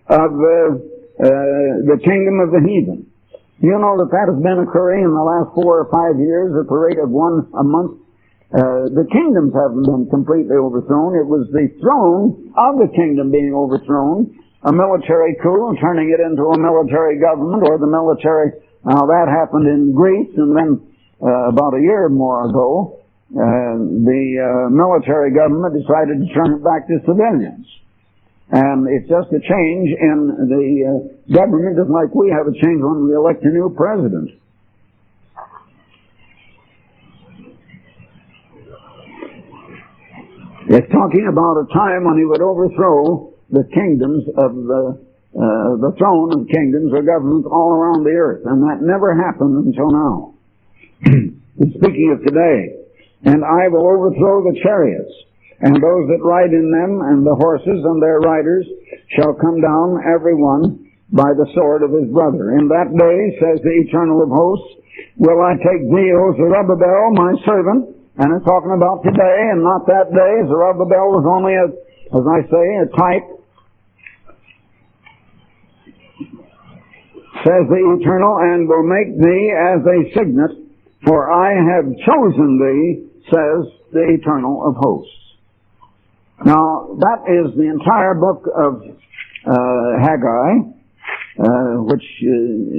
of the kingdom of the heathen. You know that has been occurring in the last 4 or 5 years at the rate of one a month. The kingdoms haven't been completely overthrown. It was the throne of the kingdom being overthrown, a military coup, turning it into a military government, or the military. Now that happened in Greece, and then about a year or more ago, the military government decided to turn it back to civilians. And it's just a change in the government, just like we have a change when we elect a new president. It's talking about a time when he would overthrow the kingdoms of the throne of kingdoms or governments all around the earth. And that never happened until now. He's speaking of today. And I will overthrow the chariots, and those that ride in them, and the horses and their riders shall come down, every one by the sword of his brother. In that day, says the Eternal of hosts, will I take thee, O Zerubbabel, my servant. And it's talking about today and not that day. Zerubbabel was only, as I say, a type. Says the Eternal, and will make thee as a signet, for I have chosen thee, says the Eternal of hosts. Now, that is the entire book of Haggai, which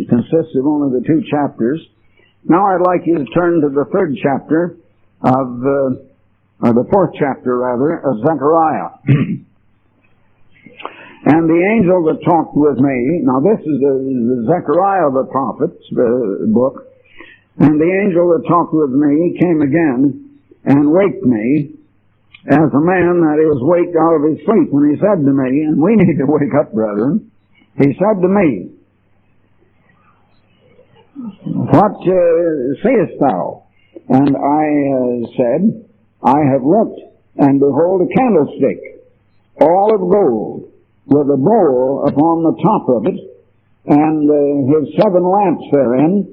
consists of only the 2 chapters. Now I'd like you to turn to the 3rd chapter of, or the 4th chapter rather, of Zechariah. And the angel that talked with me, now this is the Zechariah the prophet's book, and the angel that talked with me came again and waked me as a man that is waked out of his sleep. And he said to me, and we need to wake up, brethren, he said to me, what seest thou? And I said, I have looked, and behold a candlestick, all of gold, with a bowl upon the top of it, and his 7 lamps therein,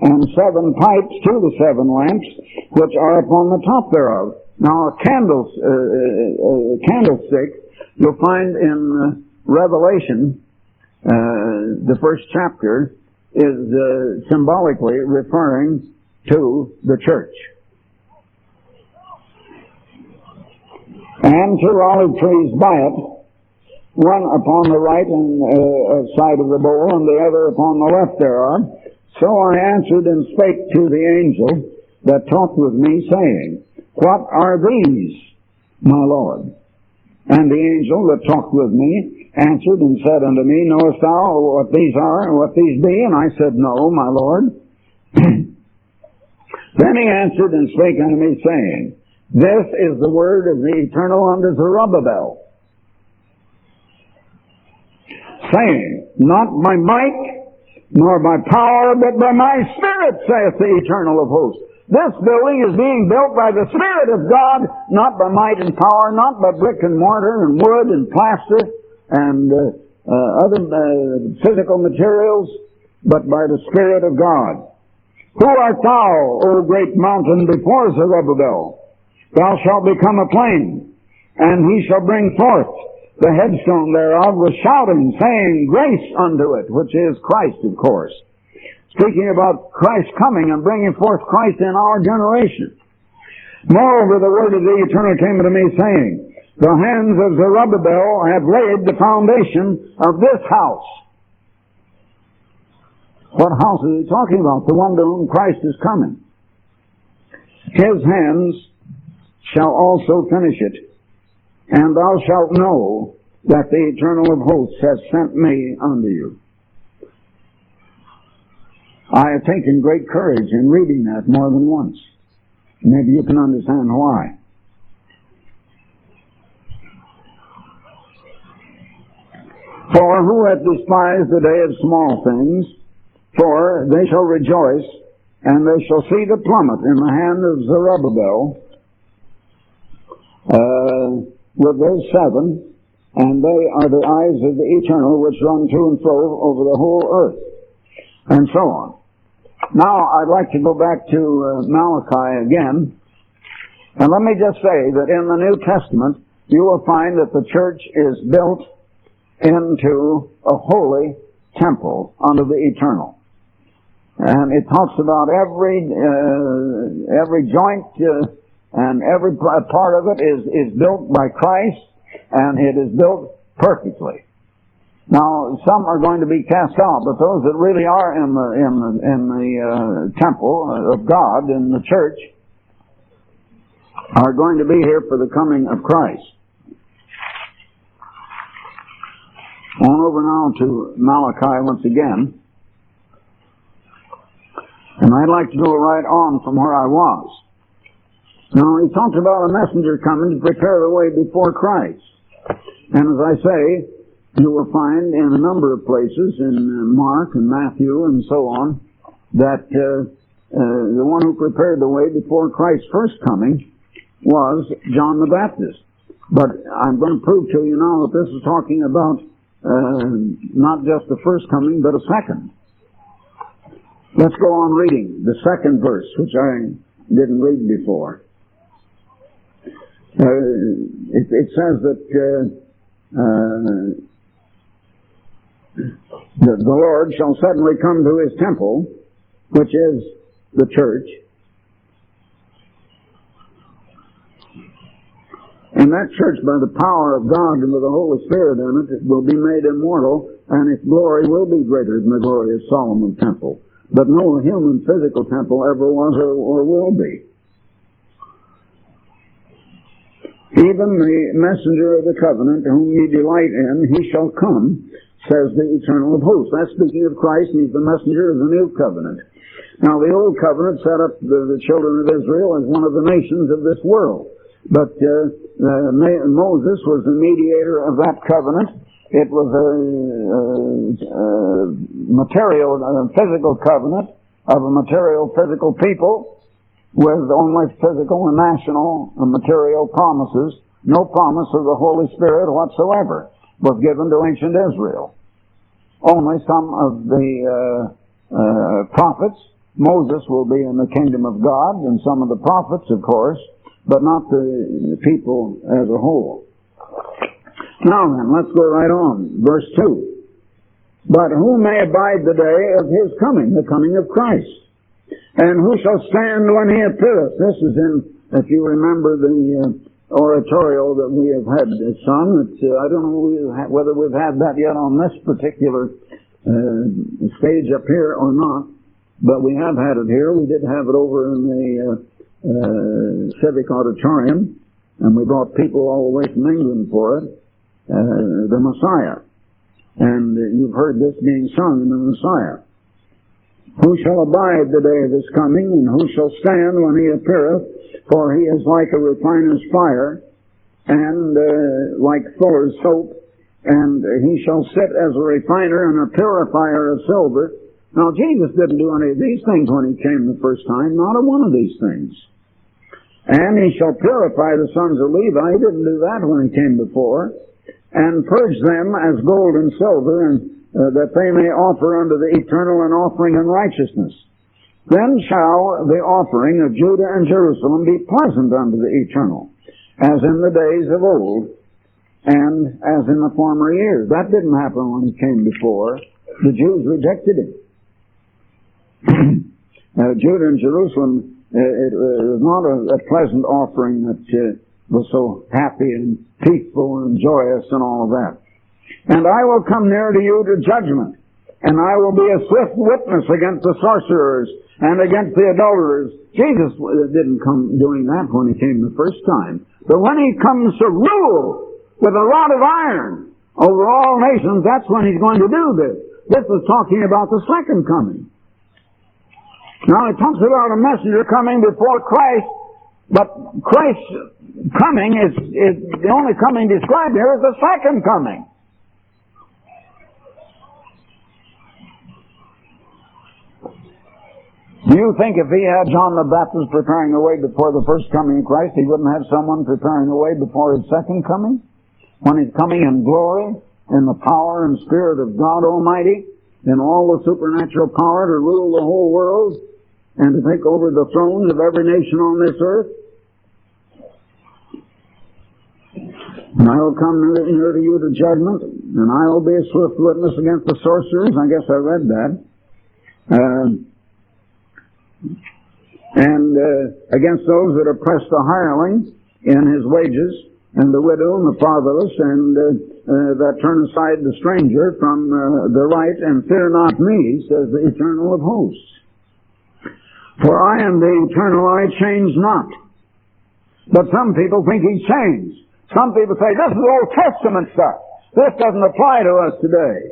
and 7 pipes to the 7 lamps, which are upon the top thereof. Now, a candlestick, you'll find in Revelation, the 1st chapter, is symbolically referring to the church. And 2 olive trees by it, one upon the right and side of the bowl, and the other upon the left thereof. So I answered and spake to the angel that talked with me, saying, what are these, my Lord? And the angel that talked with me answered and said unto me, knowest thou what these are and what these be? And I said, no, my Lord. Then he answered and spake unto me, saying, this is the word of the Eternal unto Zerubbabel, saying, not by might, nor by power, but by my Spirit, saith the Eternal of hosts. This building is being built by the Spirit of God, not by might and power, not by brick and mortar and wood and plaster and other physical materials, but by the Spirit of God. Who art thou, O great mountain, before Zerubbabel? Thou shalt become a plain, and he shall bring forth the headstone thereof with shouting, saying, grace unto it, which is Christ, of course. Speaking about Christ coming and bringing forth Christ in our generation. Moreover, the word of the Eternal came unto me, saying, the hands of Zerubbabel have laid the foundation of this house. What house is he talking about? The one to whom Christ is coming. His hands shall also finish it. And thou shalt know that the Eternal of hosts has sent me unto you. I have taken great courage in reading that more than once. Maybe you can understand why. For who hath despised the day of small things? For they shall rejoice, and they shall see the plummet in the hand of Zerubbabel, with those 7, and they are the eyes of the Eternal, which run to and fro over the whole earth, and so on. Now, I'd like to go back to Malachi again, and let me just say that in the New Testament, you will find that the church is built into a holy temple unto the Eternal. And it talks about every joint and every part of it is built by Christ, and it is built perfectly. Now, some are going to be cast out, but those that really are in the temple of God, in the church, are going to be here for the coming of Christ. to Malachi once again. And I'd like to go right on from where I was. Now, he talks about a messenger coming to prepare the way before Christ. And as I say, you will find in a number of places, in Mark and Matthew and so on, that the one who prepared the way before Christ's first coming was John the Baptist. But I'm going to prove to you now that this is talking about not just the first coming, but a second. Let's go on reading the second verse, which I didn't read before. It says that the Lord shall suddenly come to his temple, which is the church. And that church, by the power of God and with the Holy Spirit in it, will be made immortal, and its glory will be greater than the glory of Solomon's temple. But no human physical temple ever was or will be. Even the messenger of the covenant, whom ye delight in, he shall come, says the Eternal of hosts. That's speaking of Christ, and he's the messenger of the new covenant. Now, the old covenant set up the children of Israel as one of the nations of this world. But Moses was the mediator of that covenant. It was a material, physical covenant of a material, physical people with only physical and national and material promises. No promise of the Holy Spirit whatsoever was given to ancient Israel. Only some of the prophets. Moses will be in the kingdom of God, and some of the prophets, of course, but not the people as a whole. Now then, let's go right on. Verse 2. But who may abide the day of his coming, the coming of Christ? And who shall stand when he appeareth? This is in, if you remember the oratorio that we have had sung. I don't know whether we've had that yet on this particular stage up here or not, but we have had it here. We did have it over in the Civic Auditorium, and we brought people all the way from England for it, the Messiah. And you've heard this being sung in the Messiah. Who shall abide the day of his coming, and who shall stand when he appeareth? For he is like a refiner's fire, and like fuller's soap, and he shall sit as a refiner and a purifier of silver. Now, Jesus didn't do any of these things when he came the first time, not a one of these things. And he shall purify the sons of Levi. He didn't do that when he came before. And purge them as gold and silver, and that they may offer unto the eternal an offering in righteousness. Then shall the offering of Judah and Jerusalem be pleasant unto the eternal, as in the days of old, and as in the former years. That didn't happen when he came before. The Jews rejected him. Judah and Jerusalem, it was not a pleasant offering that was so happy and peaceful and joyous and all of that. And I will come near to you to judgment, and I will be a swift witness against the sorcerers and against the adulterers. Jesus didn't come doing that when he came the first time. But when he comes to rule with a rod of iron over all nations, that's when he's going to do this. This is talking about the second coming. Now, it talks about a messenger coming before Christ, but Christ's coming is the only coming described here is the second coming. Do you think if he had John the Baptist preparing the way before the first coming of Christ, he wouldn't have someone preparing the way before his second coming? When he's coming in glory, in the power and spirit of God Almighty, in all the supernatural power to rule the whole world, and to take over the thrones of every nation on this earth. And I will come near to you to judgment, and I will be a swift witness against the sorcerers. I guess I read that. And against those that oppress the hireling in his wages, and the widow and the fatherless, and that turn aside the stranger from the right, and fear not me, says the Eternal of hosts. For I am the eternal, I change not. But some people think he's changed. Some people say, this is Old Testament stuff. This doesn't apply to us today.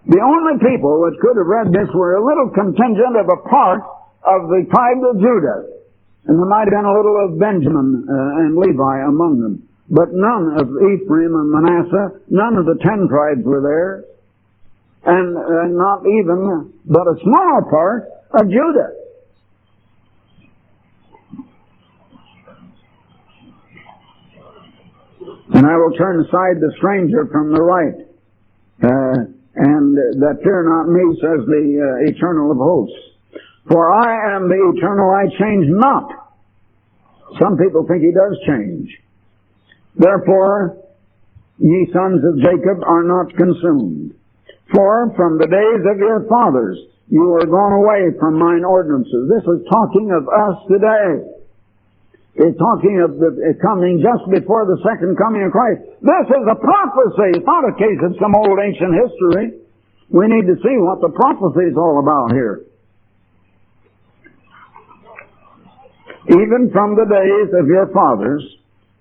The only people that could have read this were a little contingent of a part of the tribe of Judah. And there might have been a little of Benjamin and Levi among them. But none of Ephraim and Manasseh, none of the 10 tribes were there. And not even, but a small part of Judah. And I will turn aside the stranger from the right. And that fear not me, says the Eternal of hosts. For I am the Eternal, I change not. Some people think he does change. Therefore, ye sons of Jacob are not consumed. For from the days of your fathers you are gone away from mine ordinances. This is talking of us today. It's talking of the coming just before the second coming of Christ. This is a prophecy. It's not a case of some old ancient history. We need to see what the prophecy is all about here. Even from the days of your fathers,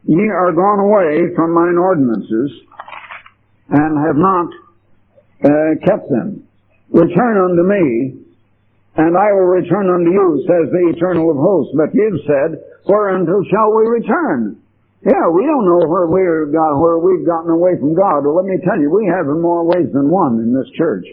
ye are gone away from mine ordinances, and have not kept them. Return unto me, and I will return unto you, says the Eternal of hosts. But you've said, whereunto shall we return? Yeah, we don't know where we've gotten away from God. Well, let me tell you, we have in more ways than one in this church.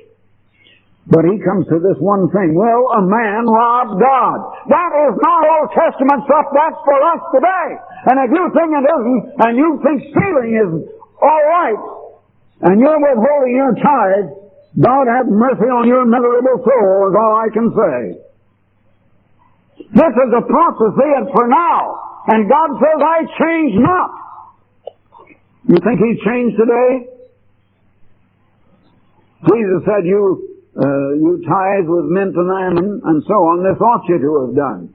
But he comes to this one thing. Well, a man robbed God. That is not Old Testament stuff. That's for us today. And if you think it isn't, and you think stealing is all right, and you're withholding your tithe, God have mercy on your miserable soul, is all I can say. This is a prophecy, and for now. And God says, I change not. You think He's changed today? Jesus said, you tithe with mint and almond, and so on. This ought you to have done.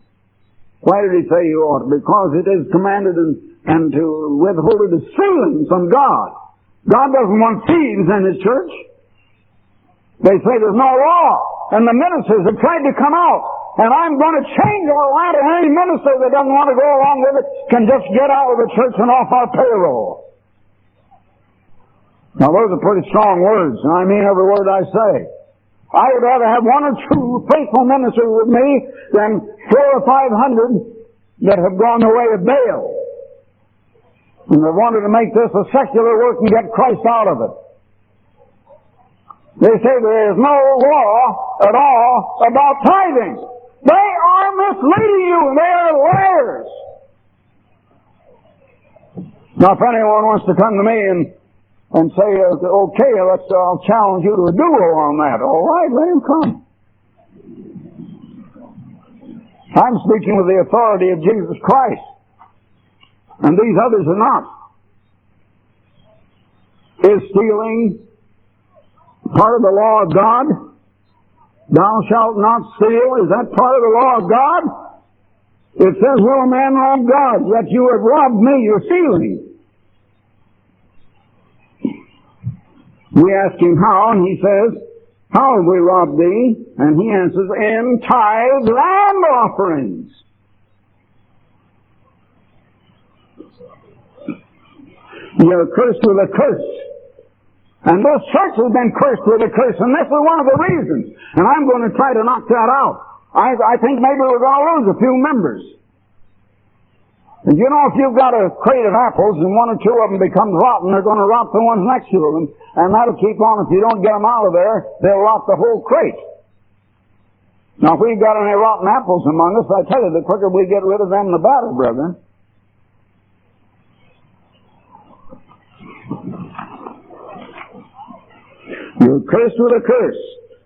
Why did He say you ought? Because it is commanded, and to withhold it is stealing from God. God doesn't want thieves in His church. They say there's no law, and the ministers have tried to come out. And I'm going to change all that, and any minister that doesn't want to go along with it can just get out of the church and off our payroll. Now those are pretty strong words, and I mean every word I say. I would rather have 1 or 2 faithful ministers with me than 400 or 500 that have gone the way of Baal. And they wanted to make this a secular work and get Christ out of it. They say there is no law at all about tithing. They are misleading you, and they are liars. Now, if anyone wants to come to me and say, okay, I'll challenge you to a duel on that. All right, let him come. I'm speaking with the authority of Jesus Christ. And these others are not. Is stealing part of the law of God? Thou shalt not steal. Is that part of the law of God? It says, will a man rob God? Yet you have robbed me. You're stealing. We ask him how, and he says, how have we robbed thee? And he answers, in tithes and offerings. You're cursed with a curse. And this church has been cursed with a curse, and this is one of the reasons. And I'm going to try to knock that out. I think maybe we're going to lose a few members. And you know, if you've got a crate of apples and 1 or 2 of them becomes rotten, they're going to rot the ones next to them. And that'll keep on. If you don't get them out of there, they'll rot the whole crate. Now, if we've got any rotten apples among us, I tell you, the quicker we get rid of them, the better, brethren. You're cursed with a curse,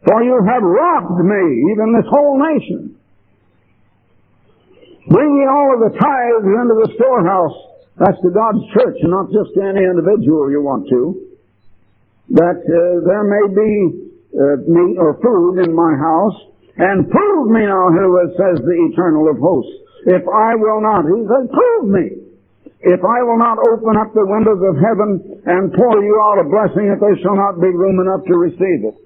for you have robbed me, even this whole nation. Bring ye all of the tithes into the storehouse. That's to God's church, and not just to any individual you want to. That there may be meat or food in my house. And prove me now, who says the Eternal of hosts. If I will not, he says, prove me. If I will not open up the windows of heaven and pour you out a blessing, that there shall not be room enough to receive it.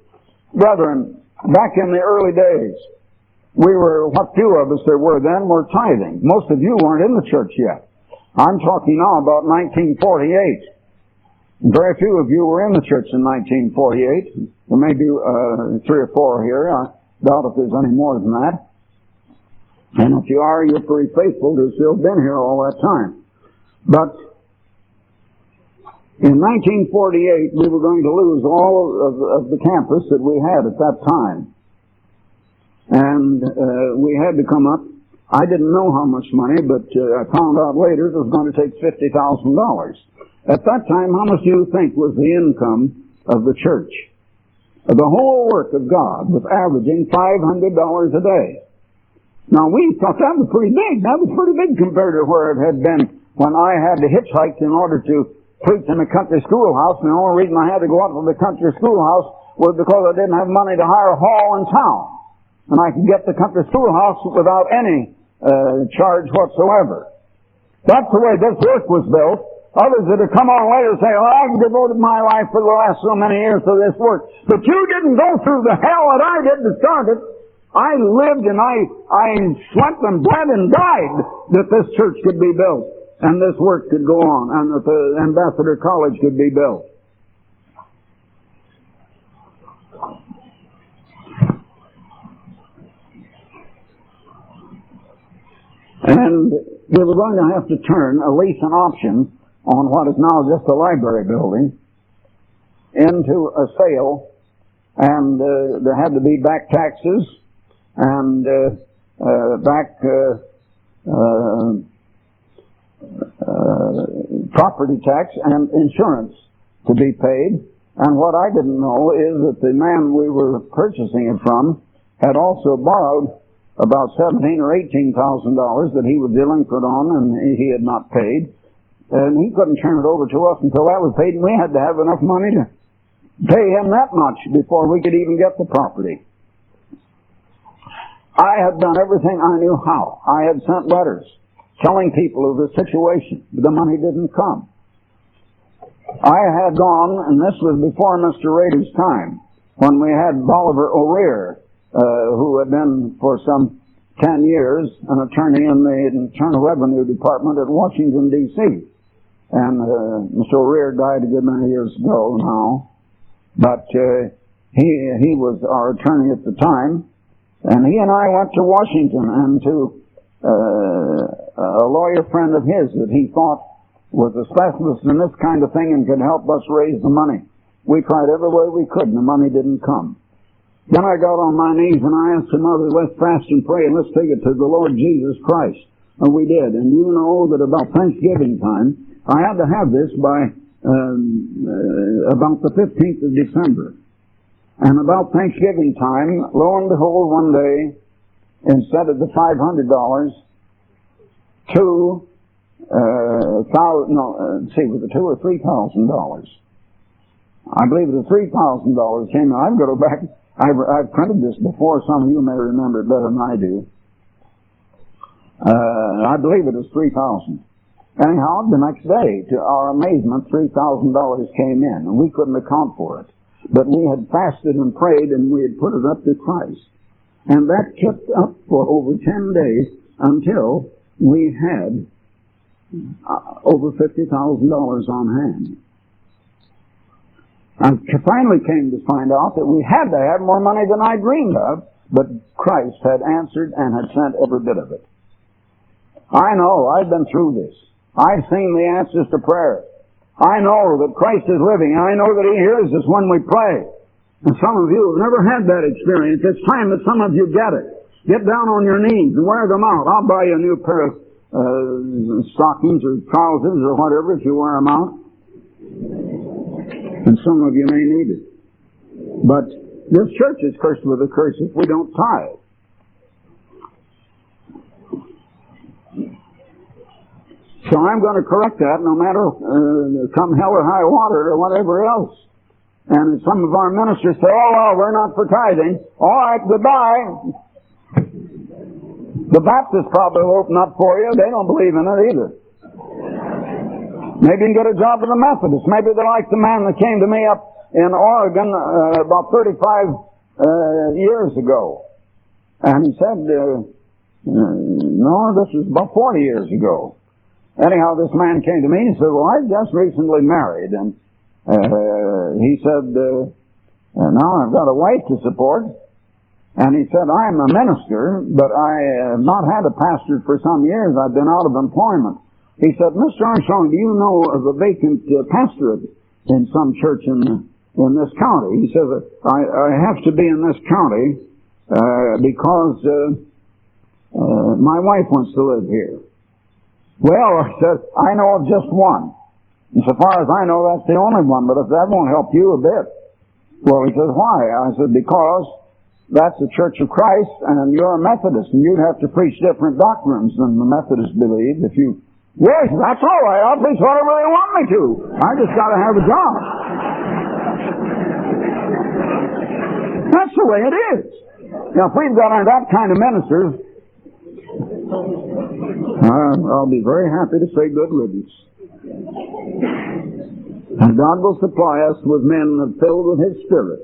Brethren, back in the early days, what few of us there were then were tithing. Most of you weren't in the church yet. I'm talking now about 1948. Very few of you were in the church in 1948. There may be 3 or 4 here. I doubt if there's any more than that. And if you are, you're pretty faithful to have still been here all that time. But in 1948, we were going to lose all of the campus that we had at that time. And we had to come up. I didn't know how much money, but I found out later it was going to take $50,000. At that time, how much do you think was the income of the church? The whole work of God was averaging $500 a day. Now, we thought that was pretty big. That was pretty big compared to where it had been when I had to hitchhike in order to preach in a country schoolhouse. And the only reason I had to go up to the country schoolhouse was because I didn't have money to hire a hall in town. And I could get the country schoolhouse without any charge whatsoever. That's the way this work was built. Others that have come on later say, well, I've devoted my life for the last so many years to this work. But you didn't go through the hell that I did to start it. I lived and I slept and bled and died that this church could be built and this work could go on and that the Ambassador College could be built. And we were going to have to turn a lease and option on what is now just a library building into a sale, and there had to be back taxes and back property tax and insurance to be paid. And what I didn't know is that the man we were purchasing it from had also borrowed about $17,000 or $18,000 that he was delinquent on, and he had not paid. And he couldn't turn it over to us until that was paid, and we had to have enough money to pay him that much before we could even get the property. I had done everything I knew how. I had sent letters telling people of the situation. The money didn't come. I had gone, and this was before Mr. Rader's time, when we had Bolivar O'Rear, who had been for some 10 years an attorney in the Internal Revenue Department at Washington, D.C. And Mr. O'Rear died a good many years ago now. But he was our attorney at the time. And he and I went to Washington and to a lawyer friend of his that he thought was a specialist in this kind of thing and could help us raise the money. We tried every way we could, and the money didn't come. Then I got on my knees and I asked the mother, let's fast and pray and let's take it to the Lord Jesus Christ. And we did. And you know that about Thanksgiving time, I had to have this by about the 15th of December. And about Thanksgiving time, lo and behold, one day, instead of the $500, was it $2,000 or $3,000? I believe it was $3,000 came in. I've got to go back. I've printed this before. Some of you may remember it better than I do. I believe it was $3,000. Anyhow, the next day, to our amazement, $3,000 came in, and we couldn't account for it. But we had fasted and prayed, and we had put it up to Christ. And that kept up for over 10 days until we had over $50,000 on hand. I finally came to find out that we had to have more money than I dreamed of, but Christ had answered and had sent every bit of it. I know, I've been through this. I've seen the answers to prayer. I know that Christ is living. I know that He hears us when we pray. And some of you have never had that experience. It's time that some of you get it. Get down on your knees and wear them out. I'll buy you a new pair of stockings or trousers or whatever if you wear them out. And some of you may need it. But this church is cursed with a curse if we don't tithe. So I'm going to correct that no matter come hell or high water or whatever else. And some of our ministers say, oh, well, we're not for tithing. All right, goodbye. The Baptists probably will open up for you. They don't believe in it either. Maybe you can get a job with the Methodists. Maybe they're like the man that came to me up in Oregon about 35 years ago. And he said, no, this was about 40 years ago. Anyhow, this man came to me and said, well, I just recently married, and he said, now I've got a wife to support. And he said, I'm a minister, but I have not had a pastor for some years. I've been out of employment. He said, Mr. Armstrong, do you know of a vacant pastorate in some church in this county? He says, I have to be in this county because my wife wants to live here. Well, I said, I know of just one. And so far as I know, that's the only one, but if that won't help you a bit. Well, he says, why? I said, because that's the Church of Christ, and you're a Methodist, and you'd have to preach different doctrines than the Methodists believe if you... Yes, that's all right. I'll preach whatever they want me to. I just got to have a job. That's the way it is. Now, if we've got that kind of ministers, I'll be very happy to say good riddance. And God will supply us with men filled with His Spirit.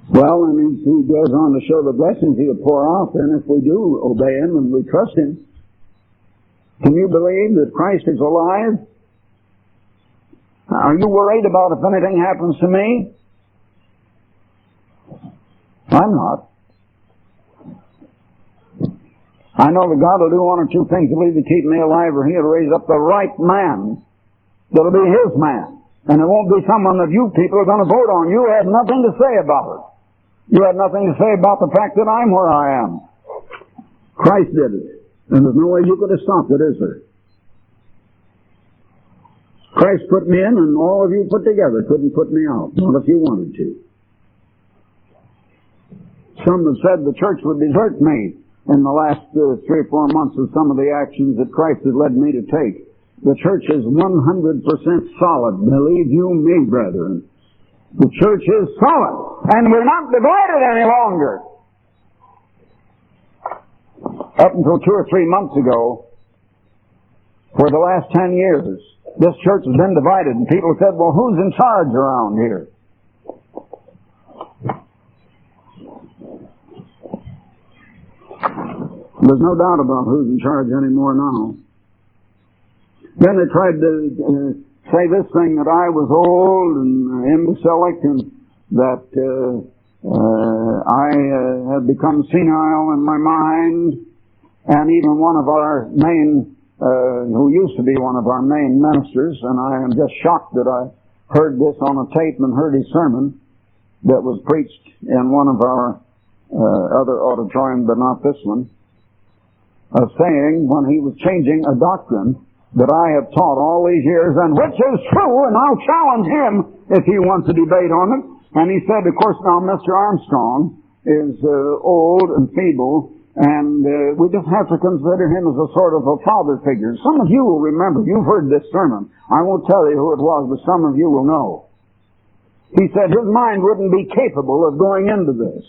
Well, and He goes on to show the blessings He'll pour out then if we do obey Him and we trust Him. Can you believe that Christ is alive? Are you worried about if anything happens to me? I'm not. I know that God will do one or two things to either keep me alive or He'll raise up the right man that'll be His man. And it won't be someone that you people are going to vote on. You have nothing to say about it. You have nothing to say about the fact that I'm where I am. Christ did it. And there's no way you could have stopped it, is there? Christ put me in, and all of you put together couldn't put me out. Not if you wanted to. Some have said the church would desert me in the last 3 or 4 months of some of the actions that Christ has led me to take. The church is 100% solid. Believe you me, brethren. The church is solid. And we're not divided any longer. Up until 2 or 3 months ago, for the last 10 years, this church has been divided. And people said, well, who's in charge around here? There's no doubt about who's in charge anymore now. Then they tried to say this thing that I was old and imbecilic and that I had become senile in my mind. And even one of our main, who used to be one of our main ministers, and I am just shocked that I heard this on a tape and heard his sermon that was preached in one of our other auditoriums, but not this one, of saying when he was changing a doctrine that I have taught all these years, and which is true, and I'll challenge him if he wants a debate on it. And he said, of course, now Mr. Armstrong is old and feeble, and we just have to consider him as a sort of a father figure. Some of you will remember, you've heard this sermon. I won't tell you who it was, but some of you will know. He said his mind wouldn't be capable of going into this.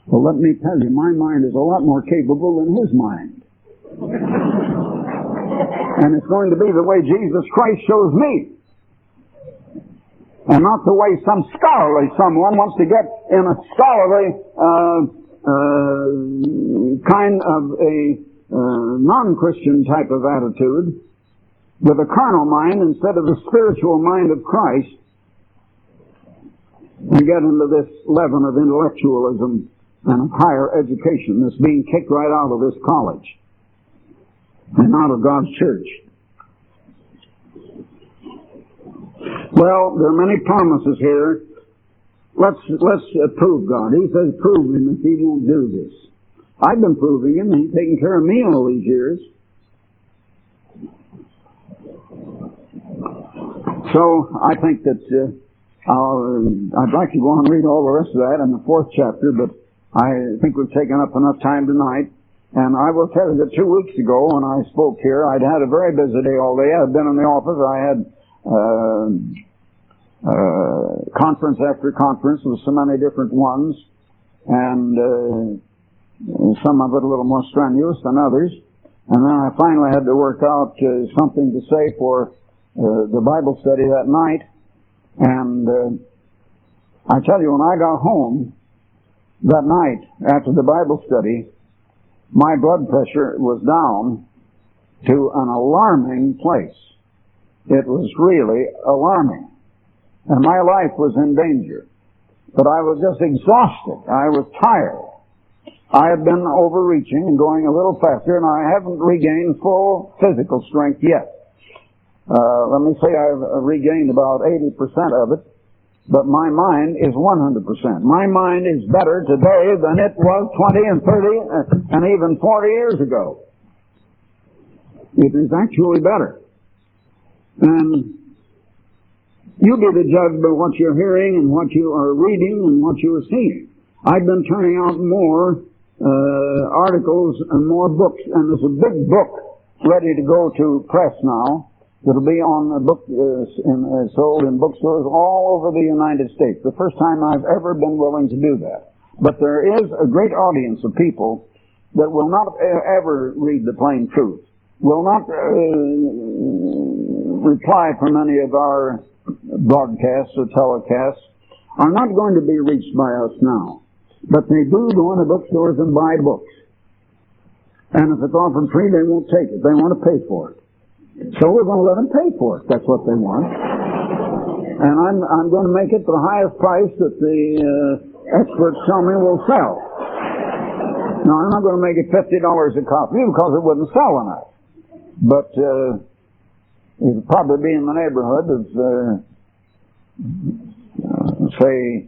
Well, let me tell you, my mind is a lot more capable than his mind. And it's going to be the way Jesus Christ shows me. And not the way some scholarly someone wants to get in a scholarly kind of a non-Christian type of attitude with a carnal mind instead of the spiritual mind of Christ and get into this leaven of intellectualism and higher education that's being kicked right out of this college and out of God's church. Well, there are many promises here. Let's prove God. He says, prove Him if He won't do this. I've been proving Him, and He's taken care of me all these years. So, I think that I'd like to go on and read all the rest of that in the 4th chapter, but I think we've taken up enough time tonight. And I will tell you that 2 weeks ago when I spoke here, I'd had a very busy day all day. I'd been in the office. I had conference after conference with so many different ones, and some of it a little more strenuous than others. And then I finally had to work out something to say for the Bible study that night. And I tell you, when I got home that night after the Bible study, my blood pressure was down to an alarming place. It was really alarming. And my life was in danger. But I was just exhausted. I was tired. I had been overreaching and going a little faster, and I haven't regained full physical strength yet. Let me say I've regained about 80% of it, but my mind is 100%. My mind is better today than it was 20 and 30 and even 40 years ago. It is actually better. And you be the judge by what you're hearing and what you are reading and what you are seeing. I've been turning out more articles and more books, and there's a big book ready to go to press now that'll be on a book sold in bookstores all over the United States. The first time I've ever been willing to do that. But there is a great audience of people that will not ever read the plain truth, will not reply from any of our broadcasts or telecasts, are not going to be reached by us now. But they do go into bookstores and buy books. And if it's offered free, they won't take it. They want to pay for it. So we're going to let them pay for it. That's what they want. And I'm going to make it the highest price that the experts tell me will sell. Now, I'm not going to make it $50 a copy because it wouldn't sell enough. But it'll probably be in the neighborhood of, say,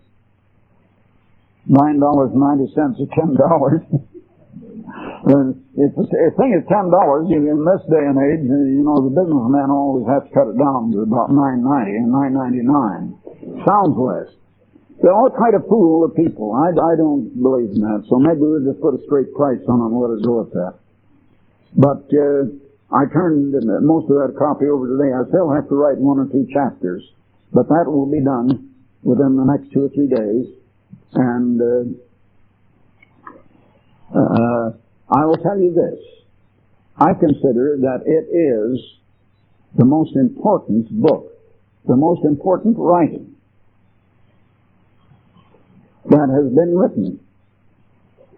$9.90 or $10. If a thing is $10, in this day and age, the businessmen always have to cut it down to about $9.90 and $9.99. Sounds less. They're all try to fool the people. I don't believe in that, so maybe we'll just put a straight price on it and let it go at that. But I turned most of that copy over today. I still have to write 1 or 2 chapters, but that will be done within the next 2 or 3 days. And I will tell you this. I consider that it is the most important book, the most important writing that has been written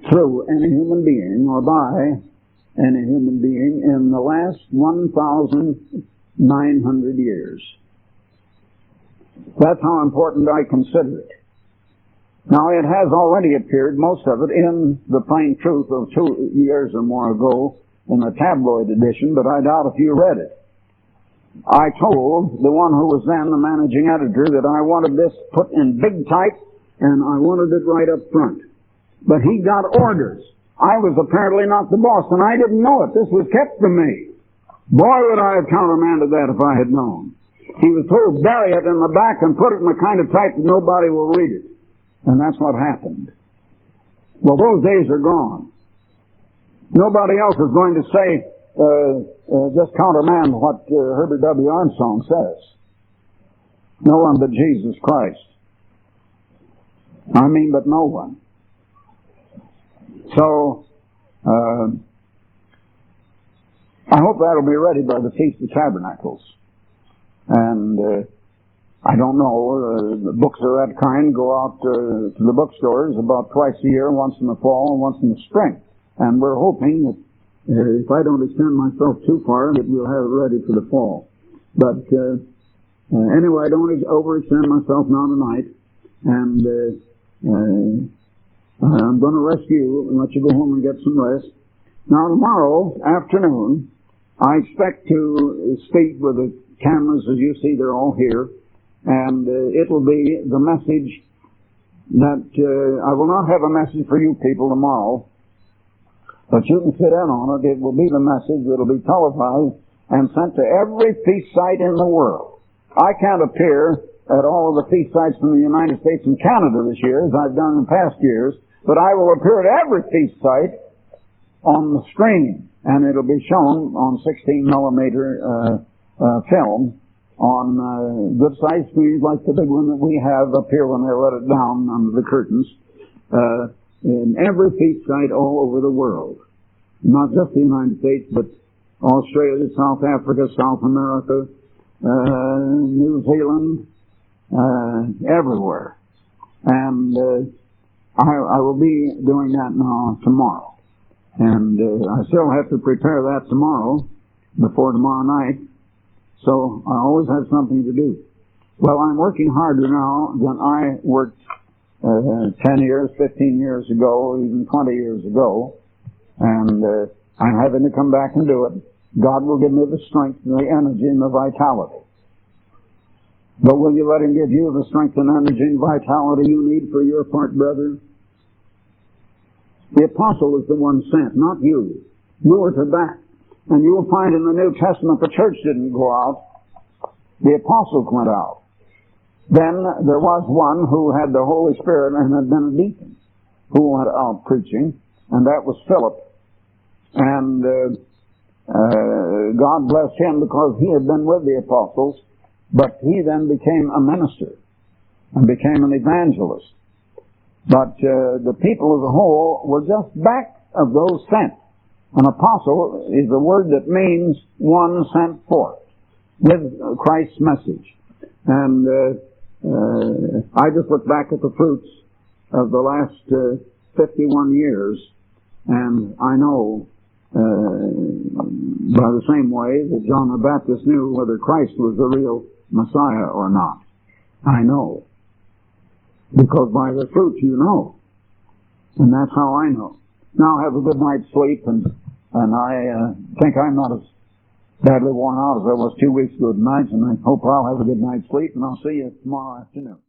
through any human being or by any human being in the last 1,900 years. That's how important I consider it. Now, it has already appeared, most of it, in the Plain Truth of 2 years or more ago in the tabloid edition, but I doubt if you read it. I told the one who was then the managing editor that I wanted this put in big type and I wanted it right up front. But he got orders. I was apparently not the boss, and I didn't know it. This was kept from me. Boy, would I have countermanded that if I had known. He was told, bury it in the back and put it in the kind of type that nobody will read it. And that's what happened. Well, those days are gone. Nobody else is going to say, just countermand what Herbert W. Armstrong says. No one but Jesus Christ. I mean, but no one. So, I hope that'll be ready by the Feast of Tabernacles. And I don't know, the books of that kind go out to the bookstores about twice a year, once in the fall and once in the spring. And we're hoping that if I don't extend myself too far, that we'll have it ready for the fall. But anyway, I don't overextend myself now tonight. And I'm going to rest you and let you go home and get some rest. Now, tomorrow afternoon, I expect to speak with the cameras. As you see, they're all here. And it will be the message that I will not have a message for you people tomorrow, but you can sit in on it. It will be the message that will be televised and sent to every feast site in the world. I can't appear at all of the feast sites from the United States and Canada this year, as I've done in past years, but I will appear at every feast site on the screen, and it'll be shown on 16 millimeter film on good sized screens like the big one that we have up here when they let it down under the curtains, in every feast site all over the world. Not just the United States, but Australia, South Africa, South America, New Zealand, everywhere. And I will be doing that now tomorrow. And I still have to prepare that tomorrow. before tomorrow night, so I always have something to do. Well, I'm working harder now than I worked 10 years, 15 years ago, even 20 years ago, and I'm having to come back and do it. God will give me the strength and the energy and the vitality. But will you let Him give you the strength and energy and vitality you need for your part, brother? The apostle is the one sent, not you. You were to that. And you will find in the New Testament the church didn't go out. The apostles went out. Then there was one who had the Holy Spirit and had been a deacon who went out preaching, and that was Philip. And God blessed him because he had been with the apostles, but he then became a minister and became an evangelist. But the people as a whole were just back of those sent. An apostle is a word that means one sent forth with Christ's message. And I just look back at the fruits of the last 51 years, and I know by the same way that John the Baptist knew whether Christ was the real Messiah or not. I know. Because by the fruit you know. And that's how I know. Now have a good night's sleep, and I think I'm not as badly worn out as I was 2 weeks ago tonight, and I hope I'll have a good night's sleep, and I'll see you tomorrow afternoon.